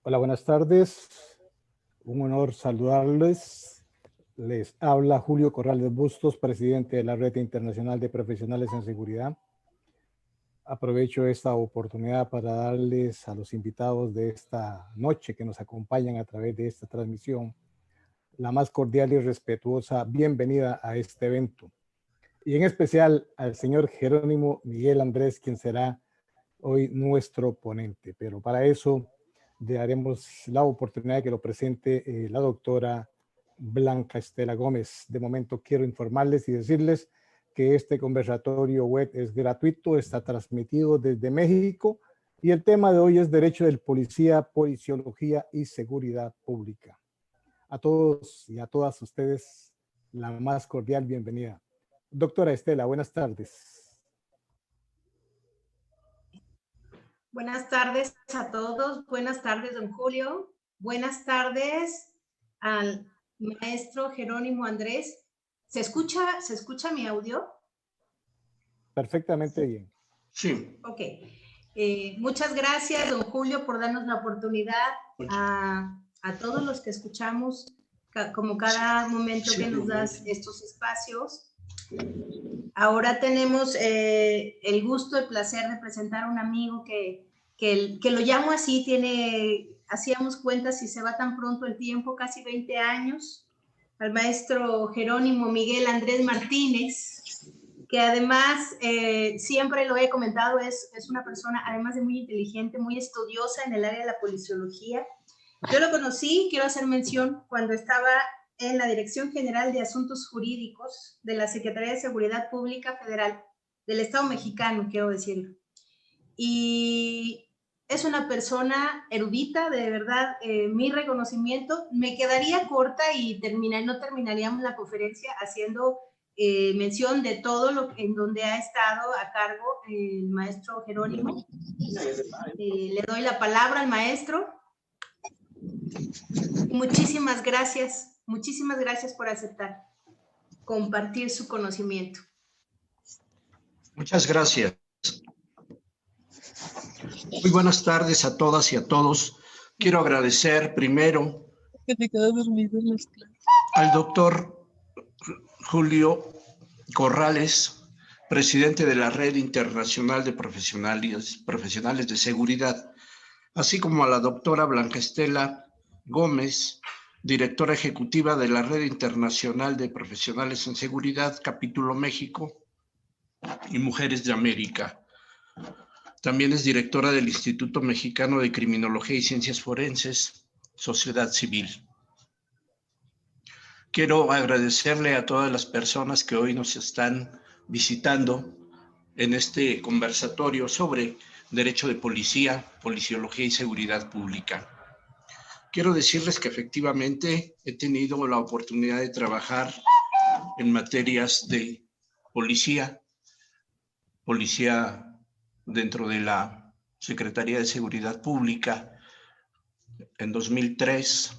Hola, buenas tardes. Un honor saludarles. Les habla Julio Corrales Bustos, presidente de la Red Internacional de Profesionales en Seguridad. Aprovecho esta oportunidad para darles a los invitados de esta noche que nos acompañan a través de esta transmisión la más cordial y respetuosa bienvenida a este evento. Y en especial al señor Jerónimo Miguel Andrés, quien será hoy nuestro ponente. Pero para eso le daremos la oportunidad de que lo presente la doctora Blanca Estela Gómez. De momento quiero informarles y decirles que este conversatorio web es gratuito, está transmitido desde México y el tema de hoy es Derecho del Policía, Policiología y Seguridad Pública. A todos y a todas ustedes la más cordial bienvenida. Doctora Estela, buenas tardes. Buenas tardes a todos. Buenas tardes, don Julio. Buenas tardes al maestro Jerónimo Andrés. ¿Se escucha mi audio? Perfectamente bien. Sí. Ok. Muchas gracias, don Julio, por darnos la oportunidad a todos los que escuchamos, como cada momento que nos das estos espacios. Ahora tenemos el gusto, el placer de presentar a un amigo que lo llamo así, hacíamos cuentas y se va tan pronto el tiempo, casi 20 años, al maestro Jerónimo Miguel Andrés Martínez, que además, siempre lo he comentado, es una persona, además de muy inteligente, muy estudiosa en el área de la policiología. Yo lo conocí, quiero hacer mención, cuando estaba en la Dirección General de Asuntos Jurídicos de la Secretaría de Seguridad Pública Federal del Estado mexicano, quiero decirlo. Y es una persona erudita, de verdad, mi reconocimiento. Me quedaría corta y no terminaríamos la conferencia haciendo mención de todo en donde ha estado a cargo el maestro Jerónimo. Le doy la palabra al maestro. Muchísimas gracias por aceptar compartir su conocimiento. Muchas gracias. Muy buenas tardes a todas y a todos. Quiero agradecer primero al doctor Julio Corrales, presidente de la Red Internacional de Profesionales de Seguridad, así como a la doctora Blanca Estela Gómez, directora ejecutiva de la Red Internacional de Profesionales en Seguridad, Capítulo México y Mujeres de América. También es directora del Instituto Mexicano de Criminología y Ciencias Forenses, Sociedad Civil. Quiero agradecerle a todas las personas que hoy nos están visitando en este conversatorio sobre Derecho de Policía, Policiología y Seguridad Pública. Quiero decirles que efectivamente he tenido la oportunidad de trabajar en materias de policía dentro de la Secretaría de Seguridad Pública en 2003.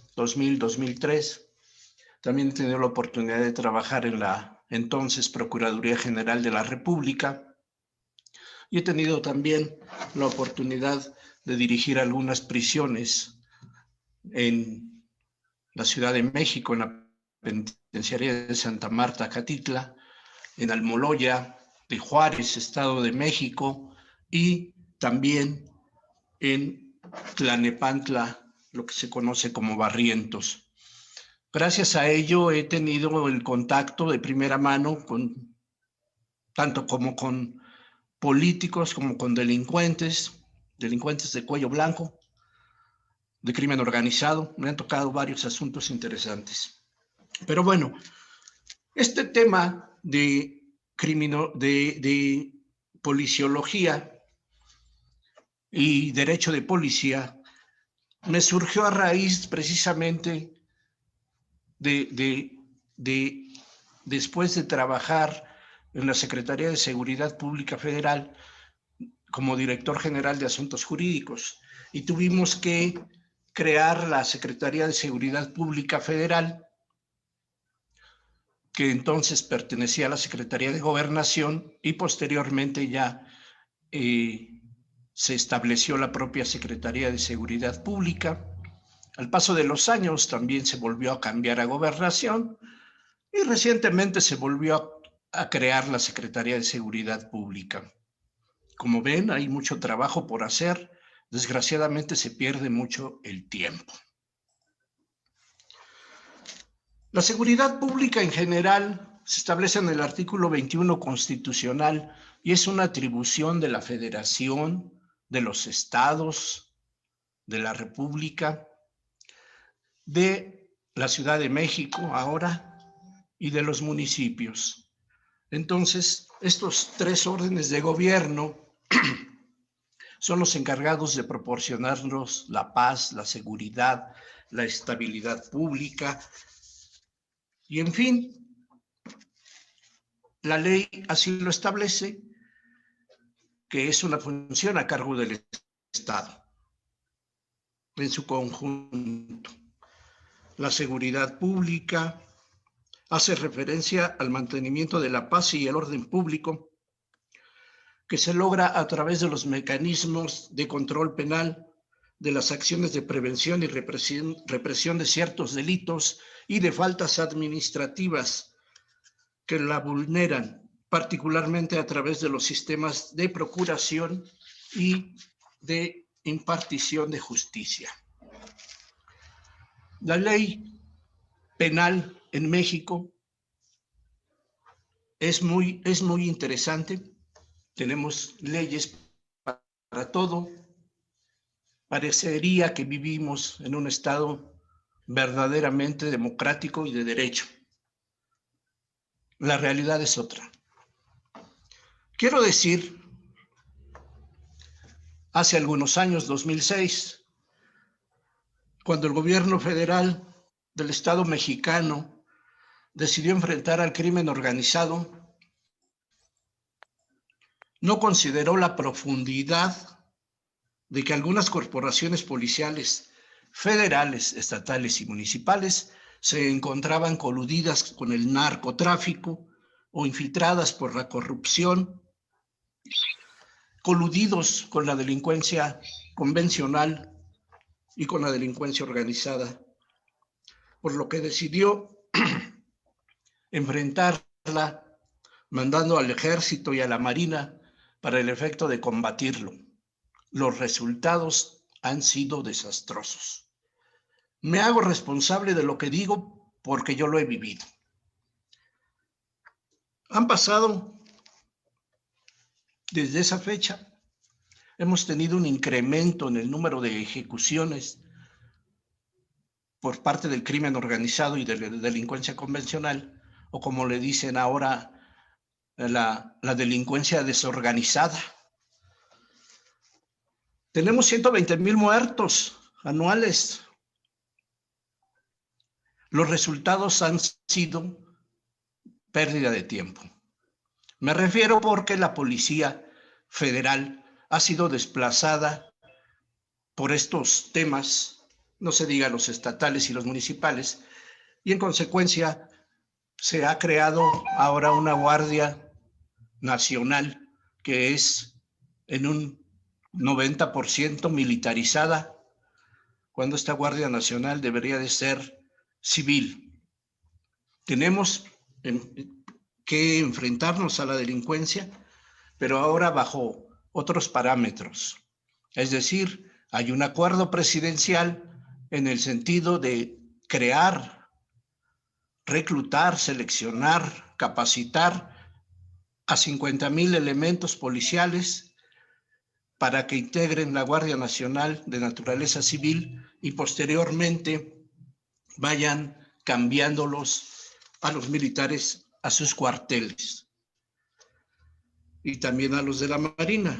También he tenido la oportunidad de trabajar en la entonces Procuraduría General de la República y he tenido también la oportunidad de dirigir algunas prisiones en la Ciudad de México, en la penitenciaría de Santa Marta, Catitla, en Almoloya de Juárez, Estado de México, y también en Tlalnepantla, lo que se conoce como Barrientos. Gracias a ello he tenido el contacto de primera mano tanto como con políticos como con delincuentes de cuello blanco, de crimen organizado. Me han tocado varios asuntos interesantes. Pero bueno, este tema de policiología y derecho de policía me surgió a raíz precisamente después de trabajar en la Secretaría de Seguridad Pública Federal como director general de Asuntos Jurídicos, y tuvimos que crear la Secretaría de Seguridad Pública Federal, que entonces pertenecía a la Secretaría de Gobernación, y posteriormente ya se estableció la propia Secretaría de Seguridad Pública. Al paso de los años también se volvió a cambiar a Gobernación y recientemente se volvió a crear la Secretaría de Seguridad Pública. Como ven, hay mucho trabajo por hacer. Desgraciadamente se pierde mucho el tiempo. La seguridad pública en general se establece en el artículo 21 constitucional y es una atribución de la Federación, de los estados, de la República, de la Ciudad de México ahora y de los municipios. Entonces, estos tres órdenes de gobierno son los encargados de proporcionarnos la paz, la seguridad, la estabilidad pública y, en fin, la ley así lo establece, que es una función a cargo del Estado en su conjunto. La seguridad pública hace referencia al mantenimiento de la paz y el orden público que se logra a través de los mecanismos de control penal, de las acciones de prevención y represión de ciertos delitos y de faltas administrativas que la vulneran, particularmente a través de los sistemas de procuración y de impartición de justicia. La ley penal en México es muy interesante. Tenemos leyes para todo. Parecería que vivimos en un estado verdaderamente democrático y de derecho. La realidad es otra. Quiero decir, hace algunos años, 2006, cuando el gobierno federal del Estado mexicano decidió enfrentar al crimen organizado, no consideró la profundidad de que algunas corporaciones policiales federales, estatales y municipales se encontraban coludidas con el narcotráfico o infiltradas por la corrupción, coludidos con la delincuencia convencional y con la delincuencia organizada, por lo que decidió enfrentarla mandando al ejército y a la marina para el efecto de combatirlo. Los resultados han sido desastrosos. Me hago responsable de lo que digo porque yo lo he vivido. Han pasado, desde esa fecha, hemos tenido un incremento en el número de ejecuciones por parte del crimen organizado y de la delincuencia convencional, o como le dicen ahora, la delincuencia desorganizada. Tenemos 120,000 muertos anuales. Los resultados han sido pérdida de tiempo. Me refiero porque la Policía Federal ha sido desplazada por estos temas, no se diga los estatales y los municipales, y en consecuencia se ha creado ahora una Guardia Nacional que es en un 90% militarizada, cuando esta Guardia Nacional debería de ser civil. Tenemos que enfrentarnos a la delincuencia, pero ahora bajo otros parámetros. Es decir, hay un acuerdo presidencial en el sentido de crear, reclutar, seleccionar, capacitar a 50,000 elementos policiales para que integren la Guardia Nacional de naturaleza civil y posteriormente vayan cambiándolos a los militares a sus cuarteles y también a los de la Marina.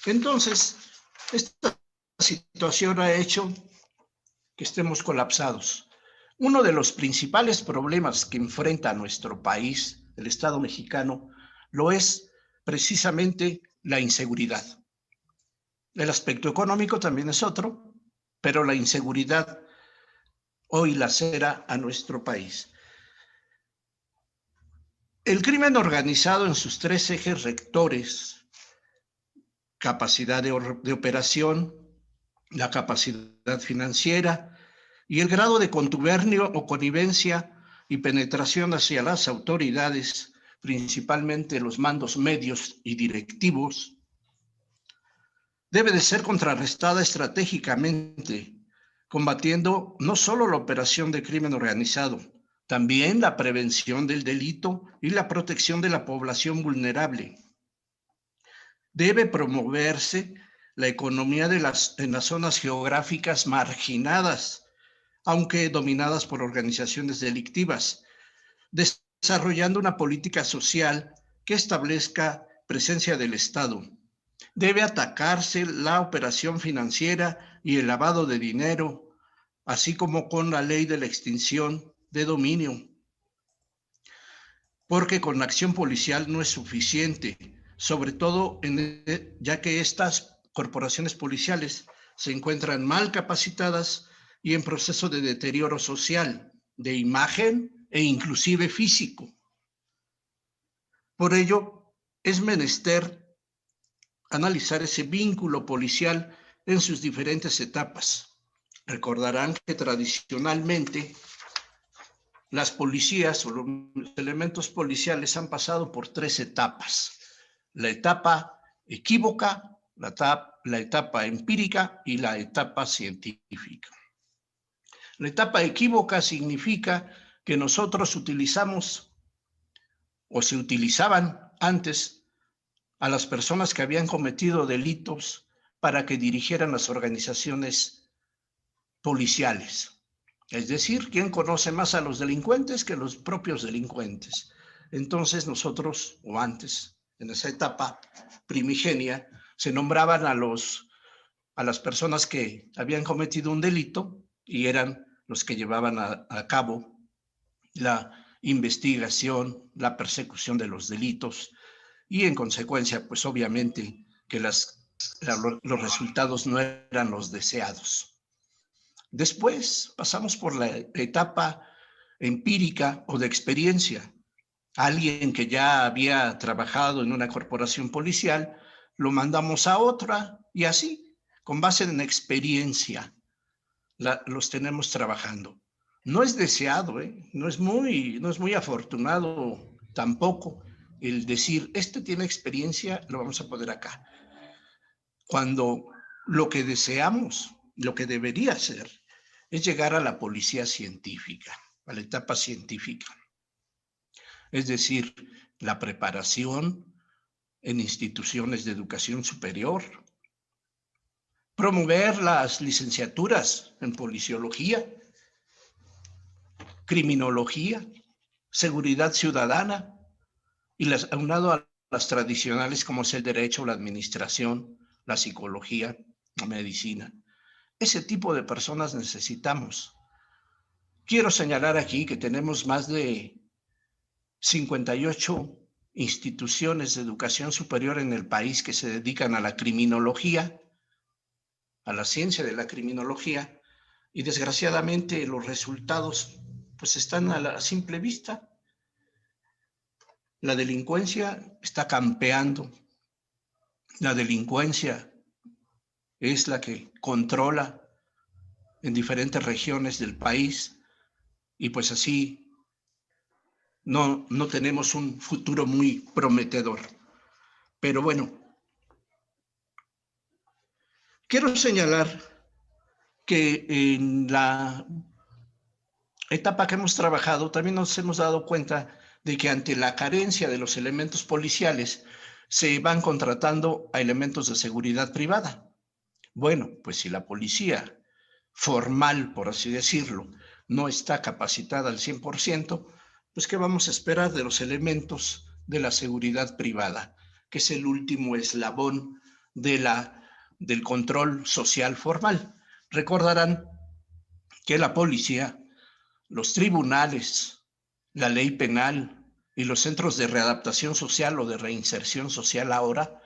Entonces, esta situación ha hecho que estemos colapsados. Uno de los principales problemas que enfrenta nuestro país, el Estado mexicano, lo es precisamente la inseguridad. El aspecto económico también es otro, pero la inseguridad hoy lacera a nuestro país. El crimen organizado en sus tres ejes rectores, capacidad de operación, la capacidad financiera y el grado de contubernio o connivencia y penetración hacia las autoridades, principalmente los mandos medios y directivos, debe de ser contrarrestada estratégicamente, combatiendo no solo la operación de crimen organizado, también la prevención del delito y la protección de la población vulnerable. Debe promoverse la economía en las zonas geográficas marginadas, aunque dominadas por organizaciones delictivas, desarrollando una política social que establezca presencia del Estado. Debe atacarse la operación financiera y el lavado de dinero, así como con la ley de la extinción de dominio. Porque con la acción policial no es suficiente, sobre todo ya que estas corporaciones policiales se encuentran mal capacitadas y en proceso de deterioro social, de imagen e inclusive físico. Por ello, es menester analizar ese vínculo policial en sus diferentes etapas. Recordarán que tradicionalmente las policías o los elementos policiales han pasado por 3 etapas. La etapa equívoca, la etapa empírica y la etapa científica. La etapa equívoca significa que nosotros utilizamos o se utilizaban antes a las personas que habían cometido delitos para que dirigieran las organizaciones policiales. Es decir, ¿quién conoce más a los delincuentes que los propios delincuentes? Entonces nosotros, o antes, en esa etapa primigenia, se nombraban a las personas que habían cometido un delito y eran los que llevaban a cabo la investigación, la persecución de los delitos y en consecuencia, pues obviamente que los resultados no eran los deseados. Después pasamos por la etapa empírica o de experiencia. Alguien que ya había trabajado en una corporación policial, lo mandamos a otra y así, con base en experiencia, los tenemos trabajando. No es deseado, no es muy afortunado tampoco el decir, este tiene experiencia, lo vamos a poner acá. Cuando lo que deseamos, lo que debería ser, es llegar a la policía científica, a la etapa científica. Es decir, la preparación en instituciones de educación superior, promover las licenciaturas en policiología, criminología, seguridad ciudadana, y aunado a las tradicionales como es el derecho, la administración, la psicología, la medicina. Ese tipo de personas necesitamos. Quiero señalar aquí que tenemos más de 58 instituciones de educación superior en el país que se dedican a la criminología, a la ciencia de la criminología, y desgraciadamente los resultados pues están a la simple vista. La delincuencia está campeando. La delincuencia es la que controla en diferentes regiones del país y pues así no tenemos un futuro muy prometedor. Pero bueno, quiero señalar que en la etapa que hemos trabajado también nos hemos dado cuenta de que ante la carencia de los elementos policiales se van contratando a elementos de seguridad privada. Bueno, pues si la policía formal, por así decirlo, no está capacitada al 100%, pues ¿qué vamos a esperar de los elementos de la seguridad privada? Que es el último eslabón del control social formal. Recordarán que la policía, los tribunales, la ley penal y los centros de readaptación social o de reinserción social ahora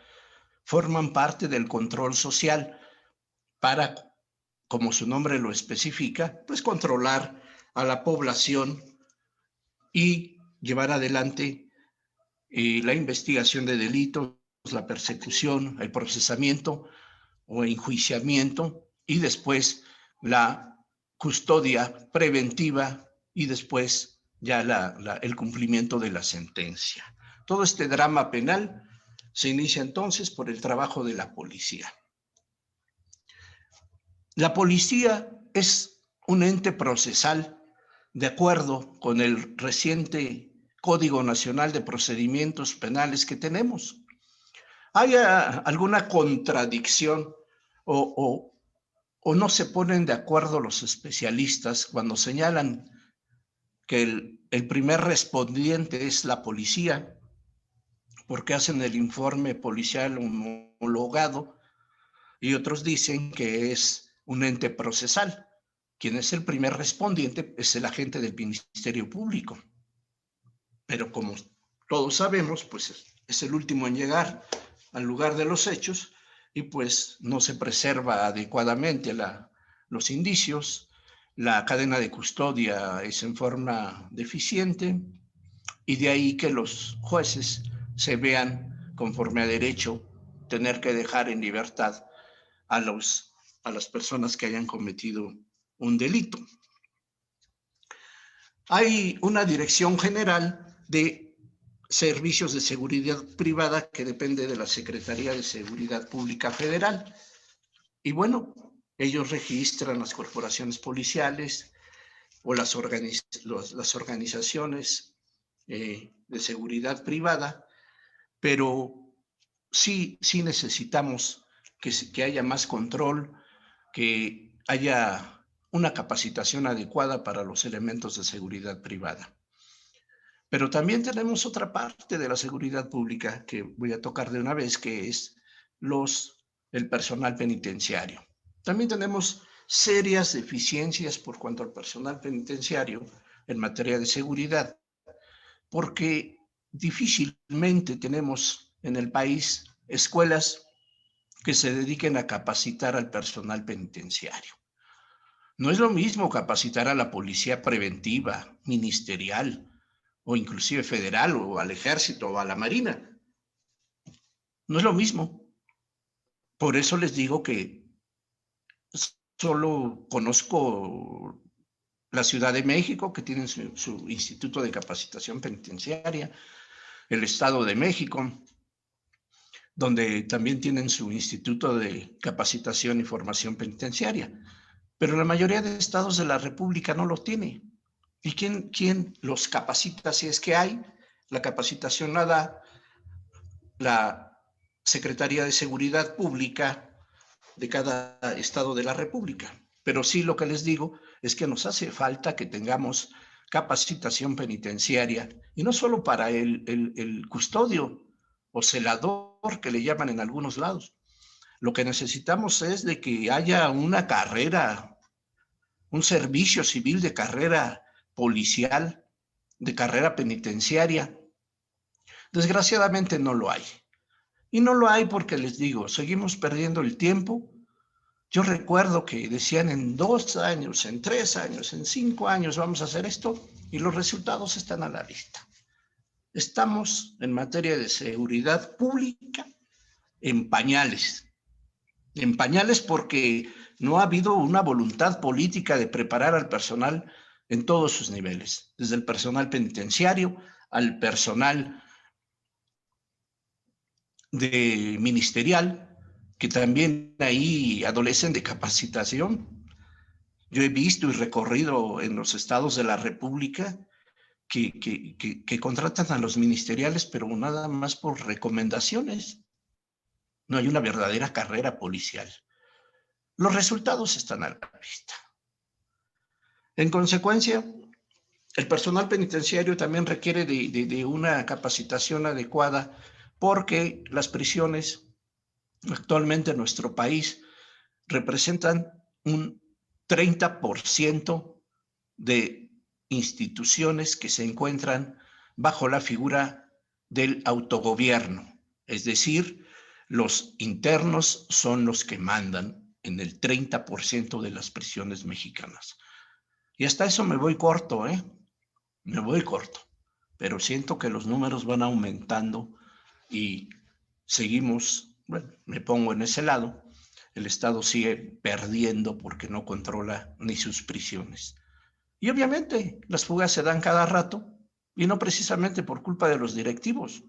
forman parte del control social para, como su nombre lo especifica, pues controlar a la población y llevar adelante la investigación de delitos, la persecución, el procesamiento o enjuiciamiento y después la custodia preventiva y después ya el cumplimiento de la sentencia. Todo este drama penal se inicia entonces por el trabajo de la policía. La policía es un ente procesal de acuerdo con el reciente Código Nacional de Procedimientos Penales que tenemos. ¿Hay alguna contradicción o no se ponen de acuerdo los especialistas cuando señalan que el primer respondiente es la policía, porque hacen el informe policial homologado, y otros dicen que es un ente procesal? Quien es el primer respondiente es el agente del Ministerio Público. Pero como todos sabemos, pues es el último en llegar al lugar de los hechos y pues no se preserva adecuadamente los indicios, la cadena de custodia es en forma deficiente y de ahí que los jueces se vean conforme a derecho tener que dejar en libertad a las personas que hayan cometido un delito. Hay una Dirección General de Servicios de Seguridad Privada que depende de la Secretaría de Seguridad Pública Federal. Y bueno, ellos registran las corporaciones policiales o las organizaciones de seguridad privada, pero sí necesitamos que haya más control, que haya una capacitación adecuada para los elementos de seguridad privada. Pero también tenemos otra parte de la seguridad pública que voy a tocar de una vez, que es el personal penitenciario. También tenemos serias deficiencias por cuanto al personal penitenciario en materia de seguridad, porque difícilmente tenemos en el país escuelas que se dediquen a capacitar al personal penitenciario. No es lo mismo capacitar a la policía preventiva, ministerial, o inclusive federal, o al ejército, o a la marina. No es lo mismo. Por eso les digo que solo conozco la Ciudad de México, que tiene su Instituto de Capacitación Penitenciaria, el Estado de México, donde también tienen su Instituto de Capacitación y Formación Penitenciaria. Pero la mayoría de estados de la República no lo tiene. ¿Y quién los capacita si es que hay? La capacitación la da la Secretaría de Seguridad Pública de cada estado de la República. Pero sí, lo que les digo es que nos hace falta que tengamos capacitación penitenciaria, y no solo para el custodio o celador que le llaman en algunos lados. Lo que necesitamos es de que haya una carrera, un servicio civil de carrera policial, de carrera penitenciaria. Desgraciadamente no lo hay. Y no lo hay porque, les digo, seguimos perdiendo el tiempo. Yo recuerdo que decían en 2 años, en 3 años, en 5 años vamos a hacer esto, y los resultados están a la vista. Estamos en materia de seguridad pública en pañales porque no ha habido una voluntad política de preparar al personal en todos sus niveles, desde el personal penitenciario al personal ministerial, que también ahí adolecen de capacitación. Yo he visto y recorrido en los estados de la República que contratan a los ministeriales, pero nada más por recomendaciones. No hay una verdadera carrera policial. Los resultados están a la vista. En consecuencia, el personal penitenciario también requiere de una capacitación adecuada, porque las prisiones actualmente en nuestro país representan un 30% de instituciones que se encuentran bajo la figura del autogobierno. Es decir, los internos son los que mandan en el 30% de las prisiones mexicanas. Y hasta eso me voy corto, me voy corto. Pero siento que los números van aumentando y seguimos, bueno, me pongo en ese lado, el Estado sigue perdiendo porque no controla ni sus prisiones. Y obviamente las fugas se dan cada rato, y no precisamente por culpa de los directivos,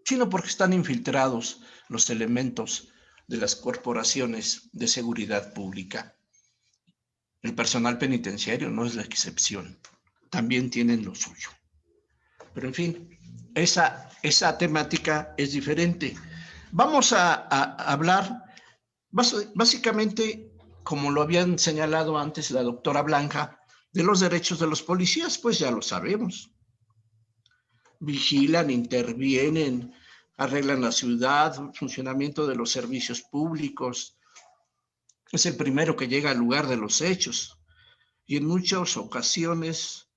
sino porque están infiltrados los elementos de las corporaciones de seguridad pública. El personal penitenciario no es la excepción, también tienen lo suyo. Pero en fin, esa temática es diferente. Vamos a hablar básicamente, como lo habían señalado antes la doctora Blanca, de los derechos de los policías, pues ya lo sabemos. Vigilan, intervienen, arreglan la ciudad, funcionamiento de los servicios públicos. Es el primero que llega al lugar de los hechos y en muchas ocasiones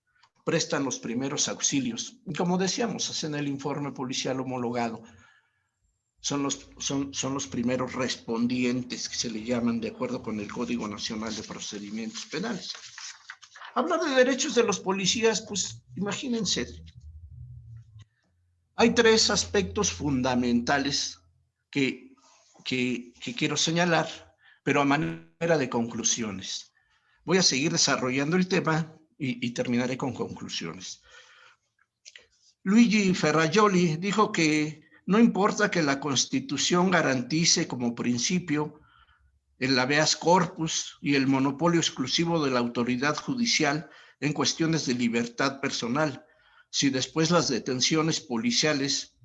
prestan los primeros auxilios. Y como decíamos, hacen el informe policial homologado. Son los primeros respondientes que se le llaman de acuerdo con el Código Nacional de Procedimientos Penales. Hablar de derechos de los policías, pues imagínense. Hay tres aspectos fundamentales que quiero señalar, pero a manera de conclusiones. Voy a seguir desarrollando el tema y terminaré con conclusiones. Luigi Ferrajoli dijo que no importa que la Constitución garantice como principio el habeas corpus y el monopolio exclusivo de la autoridad judicial en cuestiones de libertad personal, si después las detenciones policiales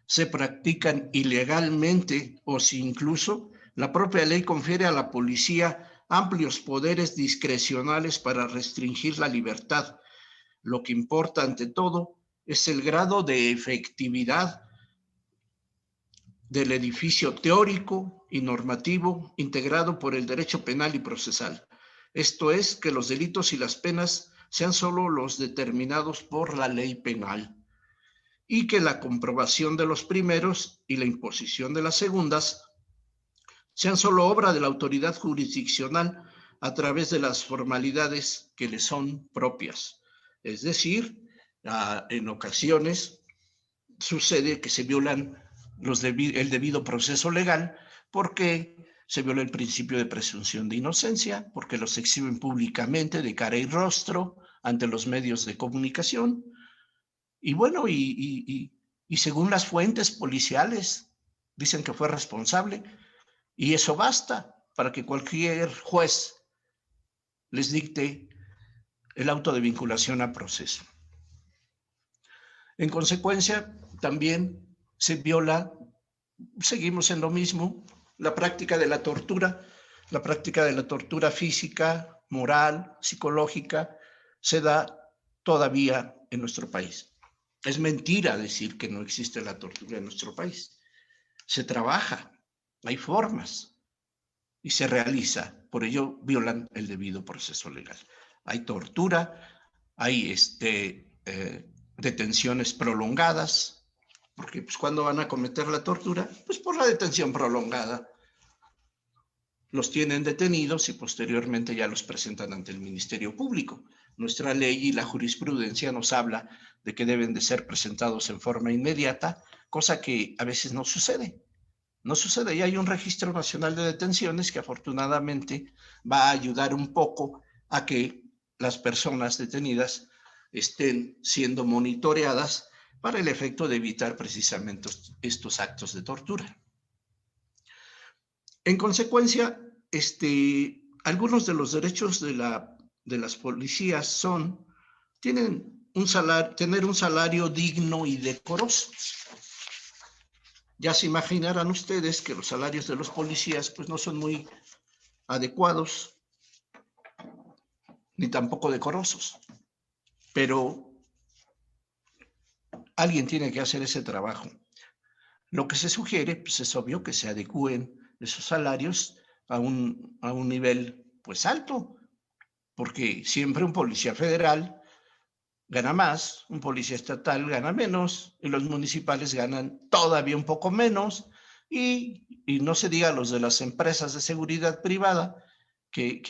se practican ilegalmente o si incluso la propia ley confiere a la policía amplios poderes discrecionales para restringir la libertad. Lo que importa ante todo es el grado de efectividad del edificio teórico y normativo integrado por el derecho penal y procesal. Esto es, que los delitos y las penas sean solo los determinados por la ley penal y que la comprobación de los primeros y la imposición de las segundas sean solo obra de la autoridad jurisdiccional a través de las formalidades que le son propias. Es decir, en ocasiones sucede que se violan el debido proceso legal porque se viola el principio de presunción de inocencia, porque los exhiben públicamente de cara y rostro ante los medios de comunicación. Y bueno, y según las fuentes policiales, dicen que fue responsable, y eso basta para que cualquier juez les dicte el auto de vinculación a proceso. En consecuencia, también se viola, seguimos en lo mismo, la práctica de la tortura física, moral, psicológica, se da todavía en nuestro país. Es mentira decir que no existe la tortura en nuestro país. Se trabaja, hay formas y se realiza, por ello violan el debido proceso legal. Hay tortura, hay detenciones prolongadas, porque pues, ¿cuándo van a cometer la tortura? Pues por la detención prolongada. Los tienen detenidos y posteriormente ya los presentan ante el Ministerio Público. Nuestra ley y la jurisprudencia nos habla de que deben de ser presentados en forma inmediata, cosa que a veces no sucede. No sucede, y hay un Registro Nacional de Detenciones que afortunadamente va a ayudar un poco a que las personas detenidas estén siendo monitoreadas para el efecto de evitar precisamente estos actos de tortura. En consecuencia, algunos de los derechos de las policías tener un salario digno y decoroso. Ya se imaginarán ustedes que los salarios de los policías pues, no son muy adecuados ni tampoco decorosos, pero alguien tiene que hacer ese trabajo. Lo que se sugiere pues, es obvio que se adecúen esos salarios a un nivel pues alto, porque siempre un policía federal gana más, un policía estatal gana menos, y los municipales ganan todavía un poco menos, y no se diga los de las empresas de seguridad privada que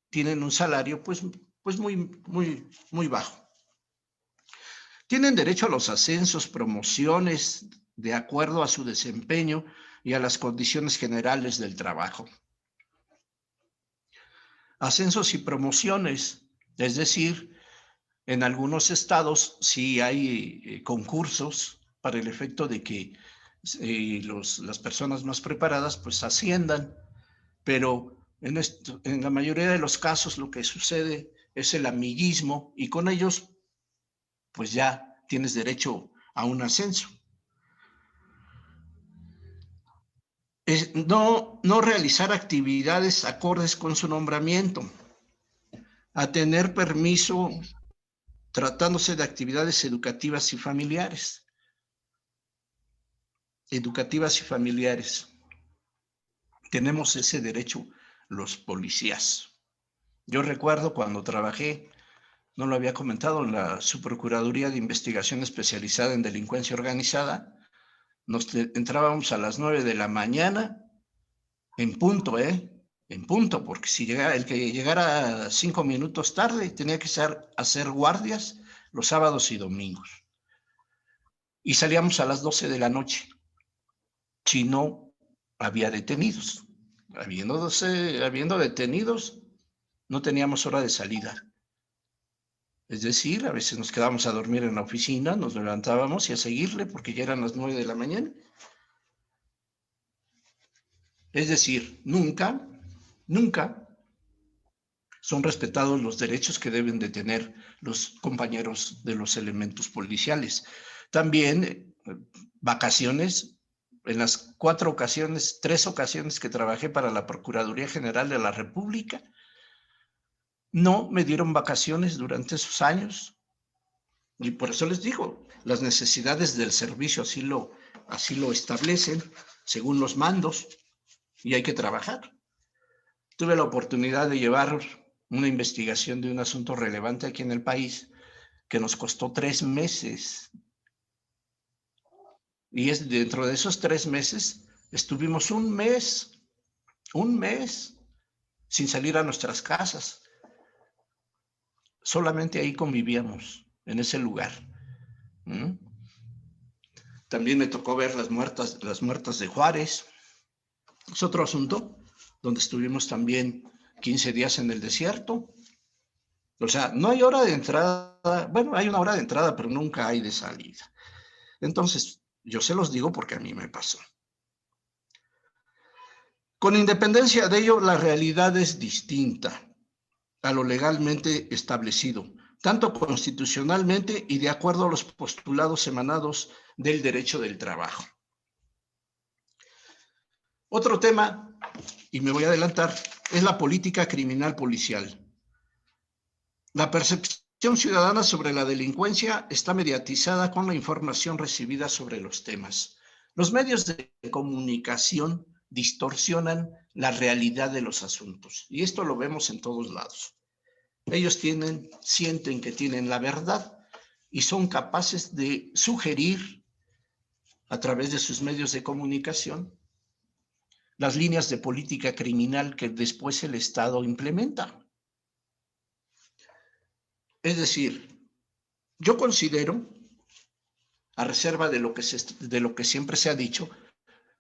tienen un salario pues muy bajo. Tienen derecho a los ascensos, promociones, de acuerdo a su desempeño y a las condiciones generales del trabajo. Ascensos y promociones, es decir, en algunos estados sí hay concursos para el efecto de que las personas más preparadas pues asciendan, pero en la mayoría de los casos lo que sucede es el amiguismo y con ellos pues ya tienes derecho a un ascenso. No realizar actividades acordes con su nombramiento, a tener permiso tratándose de actividades educativas y familiares. Tenemos ese derecho los policías. Yo recuerdo cuando trabajé, no lo había comentado, en la Subprocuraduría de Investigación Especializada en Delincuencia Organizada, entrábamos a las 9 de la mañana, en punto, en punto, porque si el que llegara 5 minutos tarde tenía que hacer guardias los sábados y domingos. Y salíamos a las 12 de la noche, si no había detenidos. Habiendo detenidos, no teníamos hora de salida. Es decir, a veces nos quedábamos a dormir en la oficina, nos levantábamos y a seguirle porque ya eran las 9 de la mañana. Es decir, nunca son respetados los derechos que deben de tener los compañeros de los elementos policiales. También vacaciones, en las 3 ocasiones que trabajé para la Procuraduría General de la República, no me dieron vacaciones durante esos años. Y por eso les digo, las necesidades del servicio así lo establecen según los mandos y hay que trabajar. Tuve la oportunidad de llevar una investigación de un asunto relevante aquí en el país que nos costó 3 meses. Y dentro de esos 3 meses estuvimos un mes sin salir a nuestras casas. Solamente ahí convivíamos, en ese lugar. También me tocó ver las muertas de Juárez. Es otro asunto donde estuvimos también 15 días en el desierto. O sea, no hay hora de entrada. Bueno, hay una hora de entrada, pero nunca hay de salida. Entonces, yo se los digo porque a mí me pasó. Con independencia de ello, la realidad es distinta a lo legalmente establecido, tanto constitucionalmente y de acuerdo a los postulados emanados del derecho del trabajo. Otro tema, y me voy a adelantar, es la política criminal policial. La percepción ciudadana sobre la delincuencia está mediatizada con la información recibida sobre los temas. Los medios de comunicación distorsionan la realidad de los asuntos, y esto lo vemos en todos lados. Ellos sienten que tienen la verdad y son capaces de sugerir a través de sus medios de comunicación las líneas de política criminal que después el Estado implementa. Es decir, yo considero, a reserva de lo que siempre se ha dicho,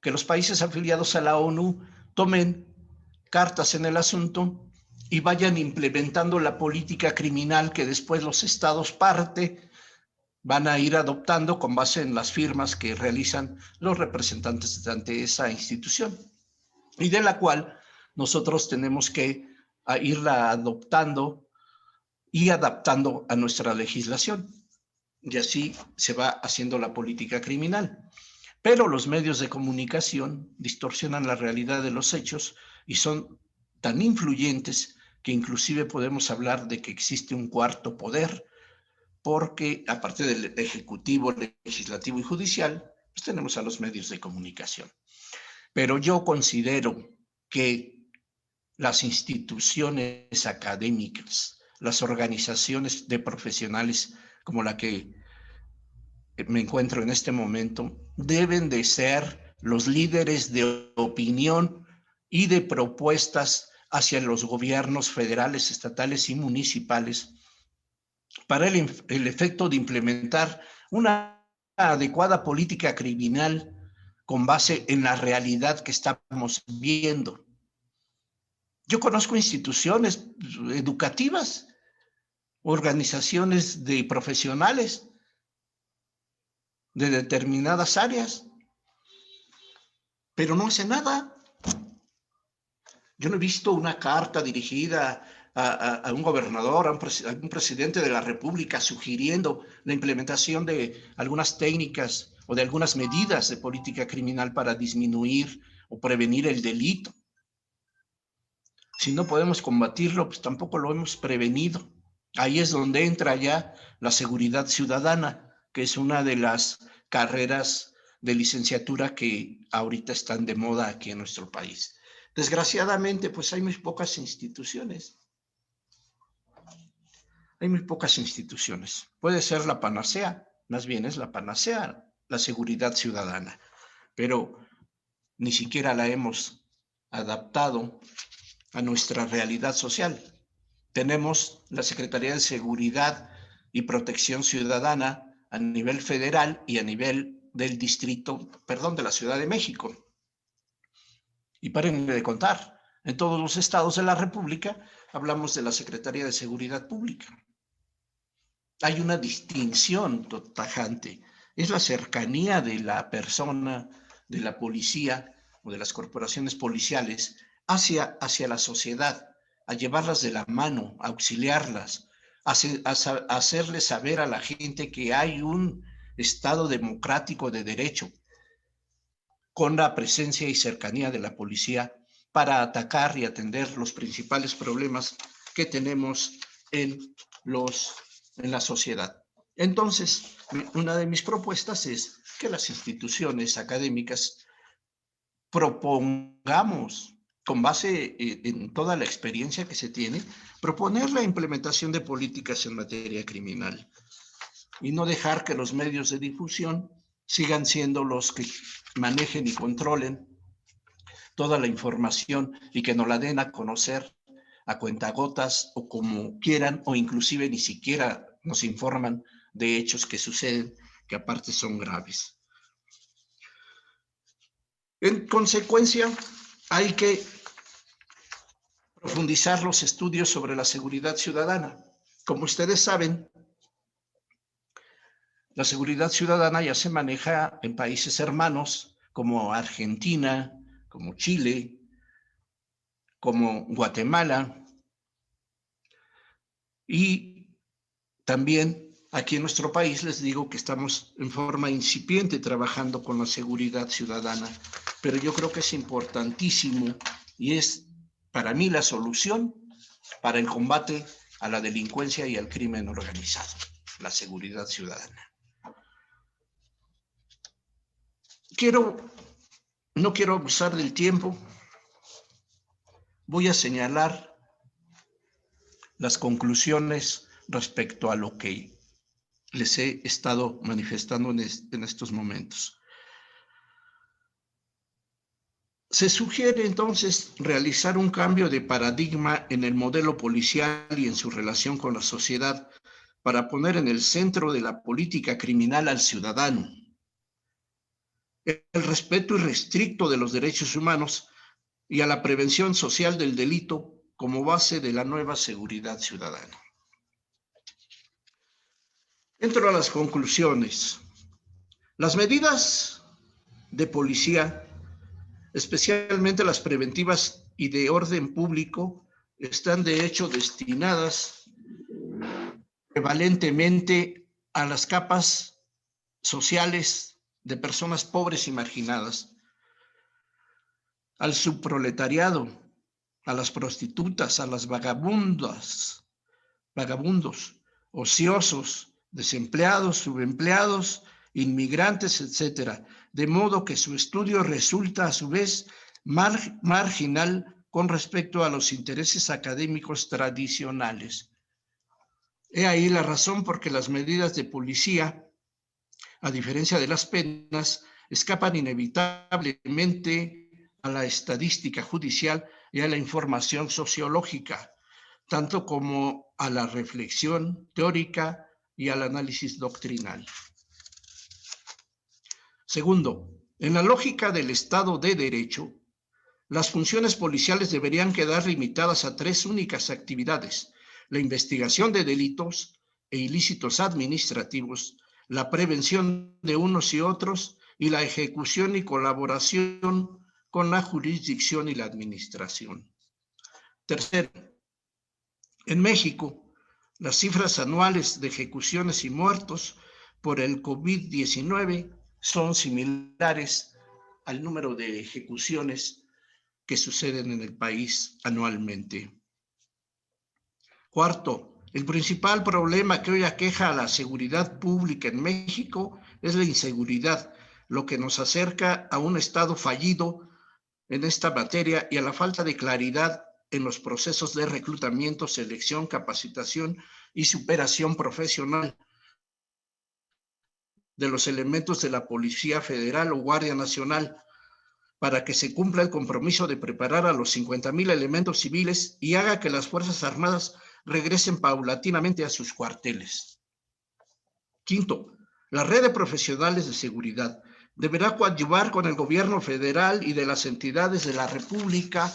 que los países afiliados a la ONU tomen cartas en el asunto y vayan implementando la política criminal que después los estados parte van a ir adoptando con base en las firmas que realizan los representantes ante esa institución y de la cual nosotros tenemos que irla adoptando y adaptando a nuestra legislación. Y así se va haciendo la política criminal. Pero los medios de comunicación distorsionan la realidad de los hechos y son tan influyentes que inclusive podemos hablar de que existe un cuarto poder, porque aparte del ejecutivo, legislativo y judicial, pues tenemos a los medios de comunicación. Pero yo considero que las instituciones académicas, las organizaciones de profesionales como la que me encuentro en este momento, deben de ser los líderes de opinión y de propuestas hacia los gobiernos federales, estatales y municipales para el efecto de implementar una adecuada política criminal con base en la realidad que estamos viendo. Yo conozco instituciones educativas, organizaciones de profesionales de determinadas áreas, pero no hace nada. Yo no he visto una carta dirigida a un gobernador, a un presidente de la República sugiriendo la implementación de algunas técnicas o de algunas medidas de política criminal para disminuir o prevenir el delito. Si no podemos combatirlo, pues tampoco lo hemos prevenido. Ahí es donde entra ya la seguridad ciudadana, que es una de las carreras de licenciatura que ahorita están de moda aquí en nuestro país. Desgraciadamente, pues hay muy pocas instituciones. Hay muy pocas instituciones. Puede ser la panacea, más bien es la panacea, la seguridad ciudadana, pero ni siquiera la hemos adaptado a nuestra realidad social. Tenemos la Secretaría de Seguridad y Protección Ciudadana a nivel federal y a nivel del de la Ciudad de México. Y paren de contar, en todos los estados de la República hablamos de la Secretaría de Seguridad Pública. Hay una distinción tajante. Es la cercanía de la persona, de la policía o de las corporaciones policiales hacia la sociedad, a llevarlas de la mano, a auxiliarlas, a hacerles saber a la gente que hay un Estado democrático de derecho, con la presencia y cercanía de la policía para atacar y atender los principales problemas que tenemos en la sociedad. Entonces, una de mis propuestas es que las instituciones académicas propongamos, con base en toda la experiencia que se tiene, proponer la implementación de políticas en materia criminal y no dejar que los medios de difusión sigan siendo los que manejen y controlen toda la información y que nos la den a conocer a cuentagotas o como quieran, o inclusive ni siquiera nos informan de hechos que suceden, que aparte son graves. En consecuencia, hay que profundizar los estudios sobre la seguridad ciudadana. Como ustedes saben, la seguridad ciudadana ya se maneja en países hermanos como Argentina, como Chile, como Guatemala, y también aquí en nuestro país les digo que estamos en forma incipiente trabajando con la seguridad ciudadana, pero yo creo que es importantísimo y es para mí la solución para el combate a la delincuencia y al crimen organizado, la seguridad ciudadana. No quiero abusar del tiempo. Voy a señalar las conclusiones respecto a lo que les he estado manifestando en estos momentos. Se sugiere entonces realizar un cambio de paradigma en el modelo policial y en su relación con la sociedad para poner en el centro de la política criminal al ciudadano, el respeto irrestricto de los derechos humanos y a la prevención social del delito como base de la nueva seguridad ciudadana. Entro a las conclusiones. Las medidas de policía, especialmente las preventivas y de orden público, están de hecho destinadas prevalentemente a las capas sociales de personas pobres y marginadas, al subproletariado, a las prostitutas, a las vagabundos, ociosos, desempleados, subempleados, inmigrantes, etc. De modo que su estudio resulta a su vez marginal con respecto a los intereses académicos tradicionales. He ahí la razón por que las medidas de policía, a diferencia de las penas, escapan inevitablemente a la estadística judicial y a la información sociológica, tanto como a la reflexión teórica y al análisis doctrinal. Segundo, en la lógica del Estado de Derecho, las funciones policiales deberían quedar limitadas a 3 únicas actividades: la investigación de delitos e ilícitos administrativos, la prevención de unos y otros, y la ejecución y colaboración con la jurisdicción y la administración. Tercero, en México, las cifras anuales de ejecuciones y muertos por el COVID-19 son similares al número de ejecuciones que suceden en el país anualmente. Cuarto, el principal problema que hoy aqueja a la seguridad pública en México es la inseguridad, lo que nos acerca a un Estado fallido en esta materia y a la falta de claridad en los procesos de reclutamiento, selección, capacitación y superación profesional de los elementos de la Policía Federal o Guardia Nacional, para que se cumpla el compromiso de preparar a los 50,000 elementos civiles y haga que las Fuerzas Armadas regresen paulatinamente a sus cuarteles. Quinto, la red de profesionales de seguridad deberá coadyuvar con el gobierno federal y de las entidades de la República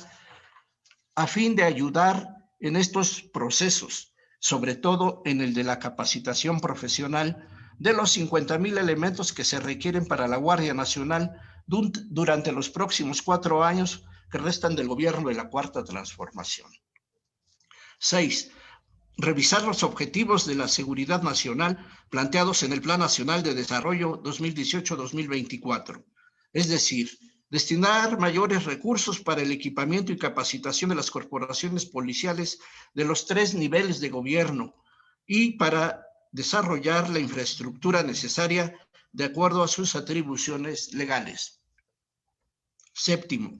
a fin de ayudar en estos procesos, sobre todo en el de la capacitación profesional de los 50,000 elementos que se requieren para la Guardia Nacional durante los próximos 4 años que restan del gobierno de la Cuarta Transformación. 6. Revisar los objetivos de la seguridad nacional planteados en el Plan Nacional de Desarrollo 2018-2024, es decir, destinar mayores recursos para el equipamiento y capacitación de las corporaciones policiales de los 3 niveles de gobierno y para desarrollar la infraestructura necesaria de acuerdo a sus atribuciones legales. Séptimo,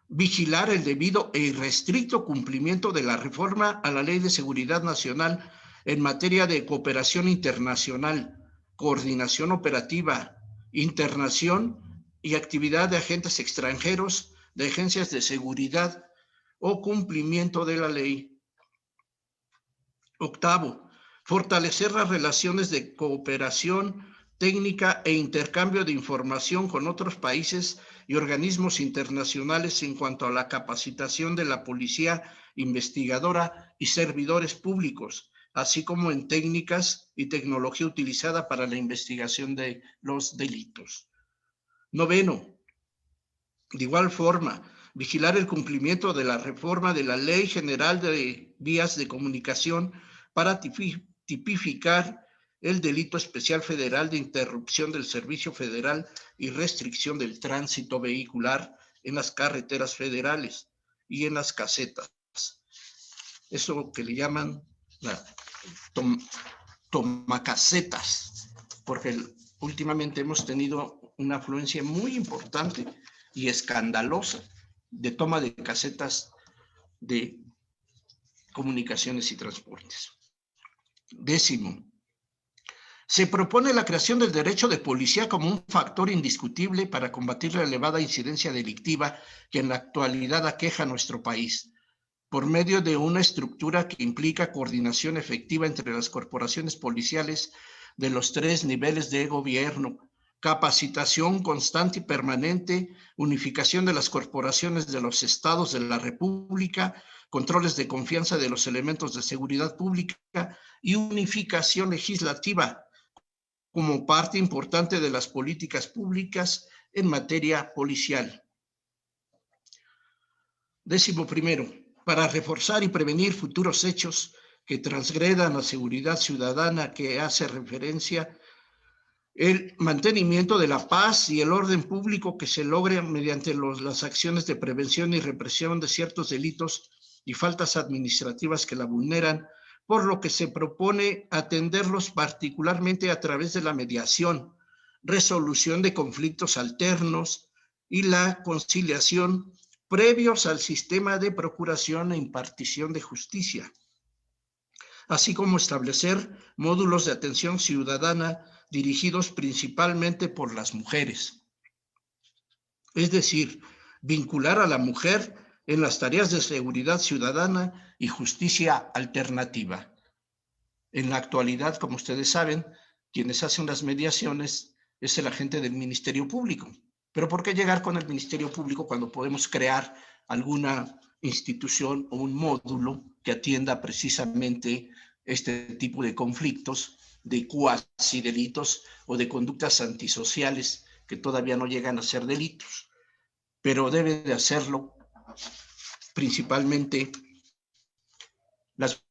vigilar el debido e irrestricto cumplimiento de la reforma a la Ley de Seguridad Nacional en materia de cooperación internacional, coordinación operativa, internación y actividad de agentes extranjeros, de agencias de seguridad o cumplimiento de la ley. Octavo, fortalecer las relaciones de cooperación técnica e intercambio de información con otros países y organismos internacionales en cuanto a la capacitación de la policía investigadora y servidores públicos, así como en técnicas y tecnología utilizada para la investigación de los delitos. Noveno, de igual forma, vigilar el cumplimiento de la reforma de la Ley General de Vías de Comunicación para tipificar el delito especial federal de interrupción del servicio federal y restricción del tránsito vehicular en las carreteras federales y en las casetas. Eso que le llaman la tomacasetas, porque últimamente hemos tenido una afluencia muy importante y escandalosa de toma de casetas de comunicaciones y transportes. Décimo, se propone la creación del derecho de policía como un factor indiscutible para combatir la elevada incidencia delictiva que en la actualidad aqueja a nuestro país, por medio de una estructura que implica coordinación efectiva entre las corporaciones policiales de los 3 niveles de gobierno, capacitación constante y permanente, unificación de las corporaciones de los estados de la República, controles de confianza de los elementos de seguridad pública y unificación legislativa como parte importante de las políticas públicas en materia policial. 11. Para reforzar y prevenir futuros hechos que transgredan la seguridad ciudadana que hace referencia el mantenimiento de la paz y el orden público que se logre mediante las acciones de prevención y represión de ciertos delitos y faltas administrativas que la vulneran, por lo que se propone atenderlos particularmente a través de la mediación, resolución de conflictos alternos y la conciliación previos al sistema de procuración e impartición de justicia, así como establecer módulos de atención ciudadana dirigidos principalmente por las mujeres. Es decir, vincular a la mujer en las tareas de seguridad ciudadana y justicia alternativa. En la actualidad, como ustedes saben, quienes hacen las mediaciones es el agente del Ministerio Público. Pero ¿por qué llegar con el Ministerio Público cuando podemos crear alguna institución o un módulo que atienda precisamente este tipo de conflictos, de cuasi delitos o de conductas antisociales que todavía no llegan a ser delitos? Pero debe de hacerlo principalmente las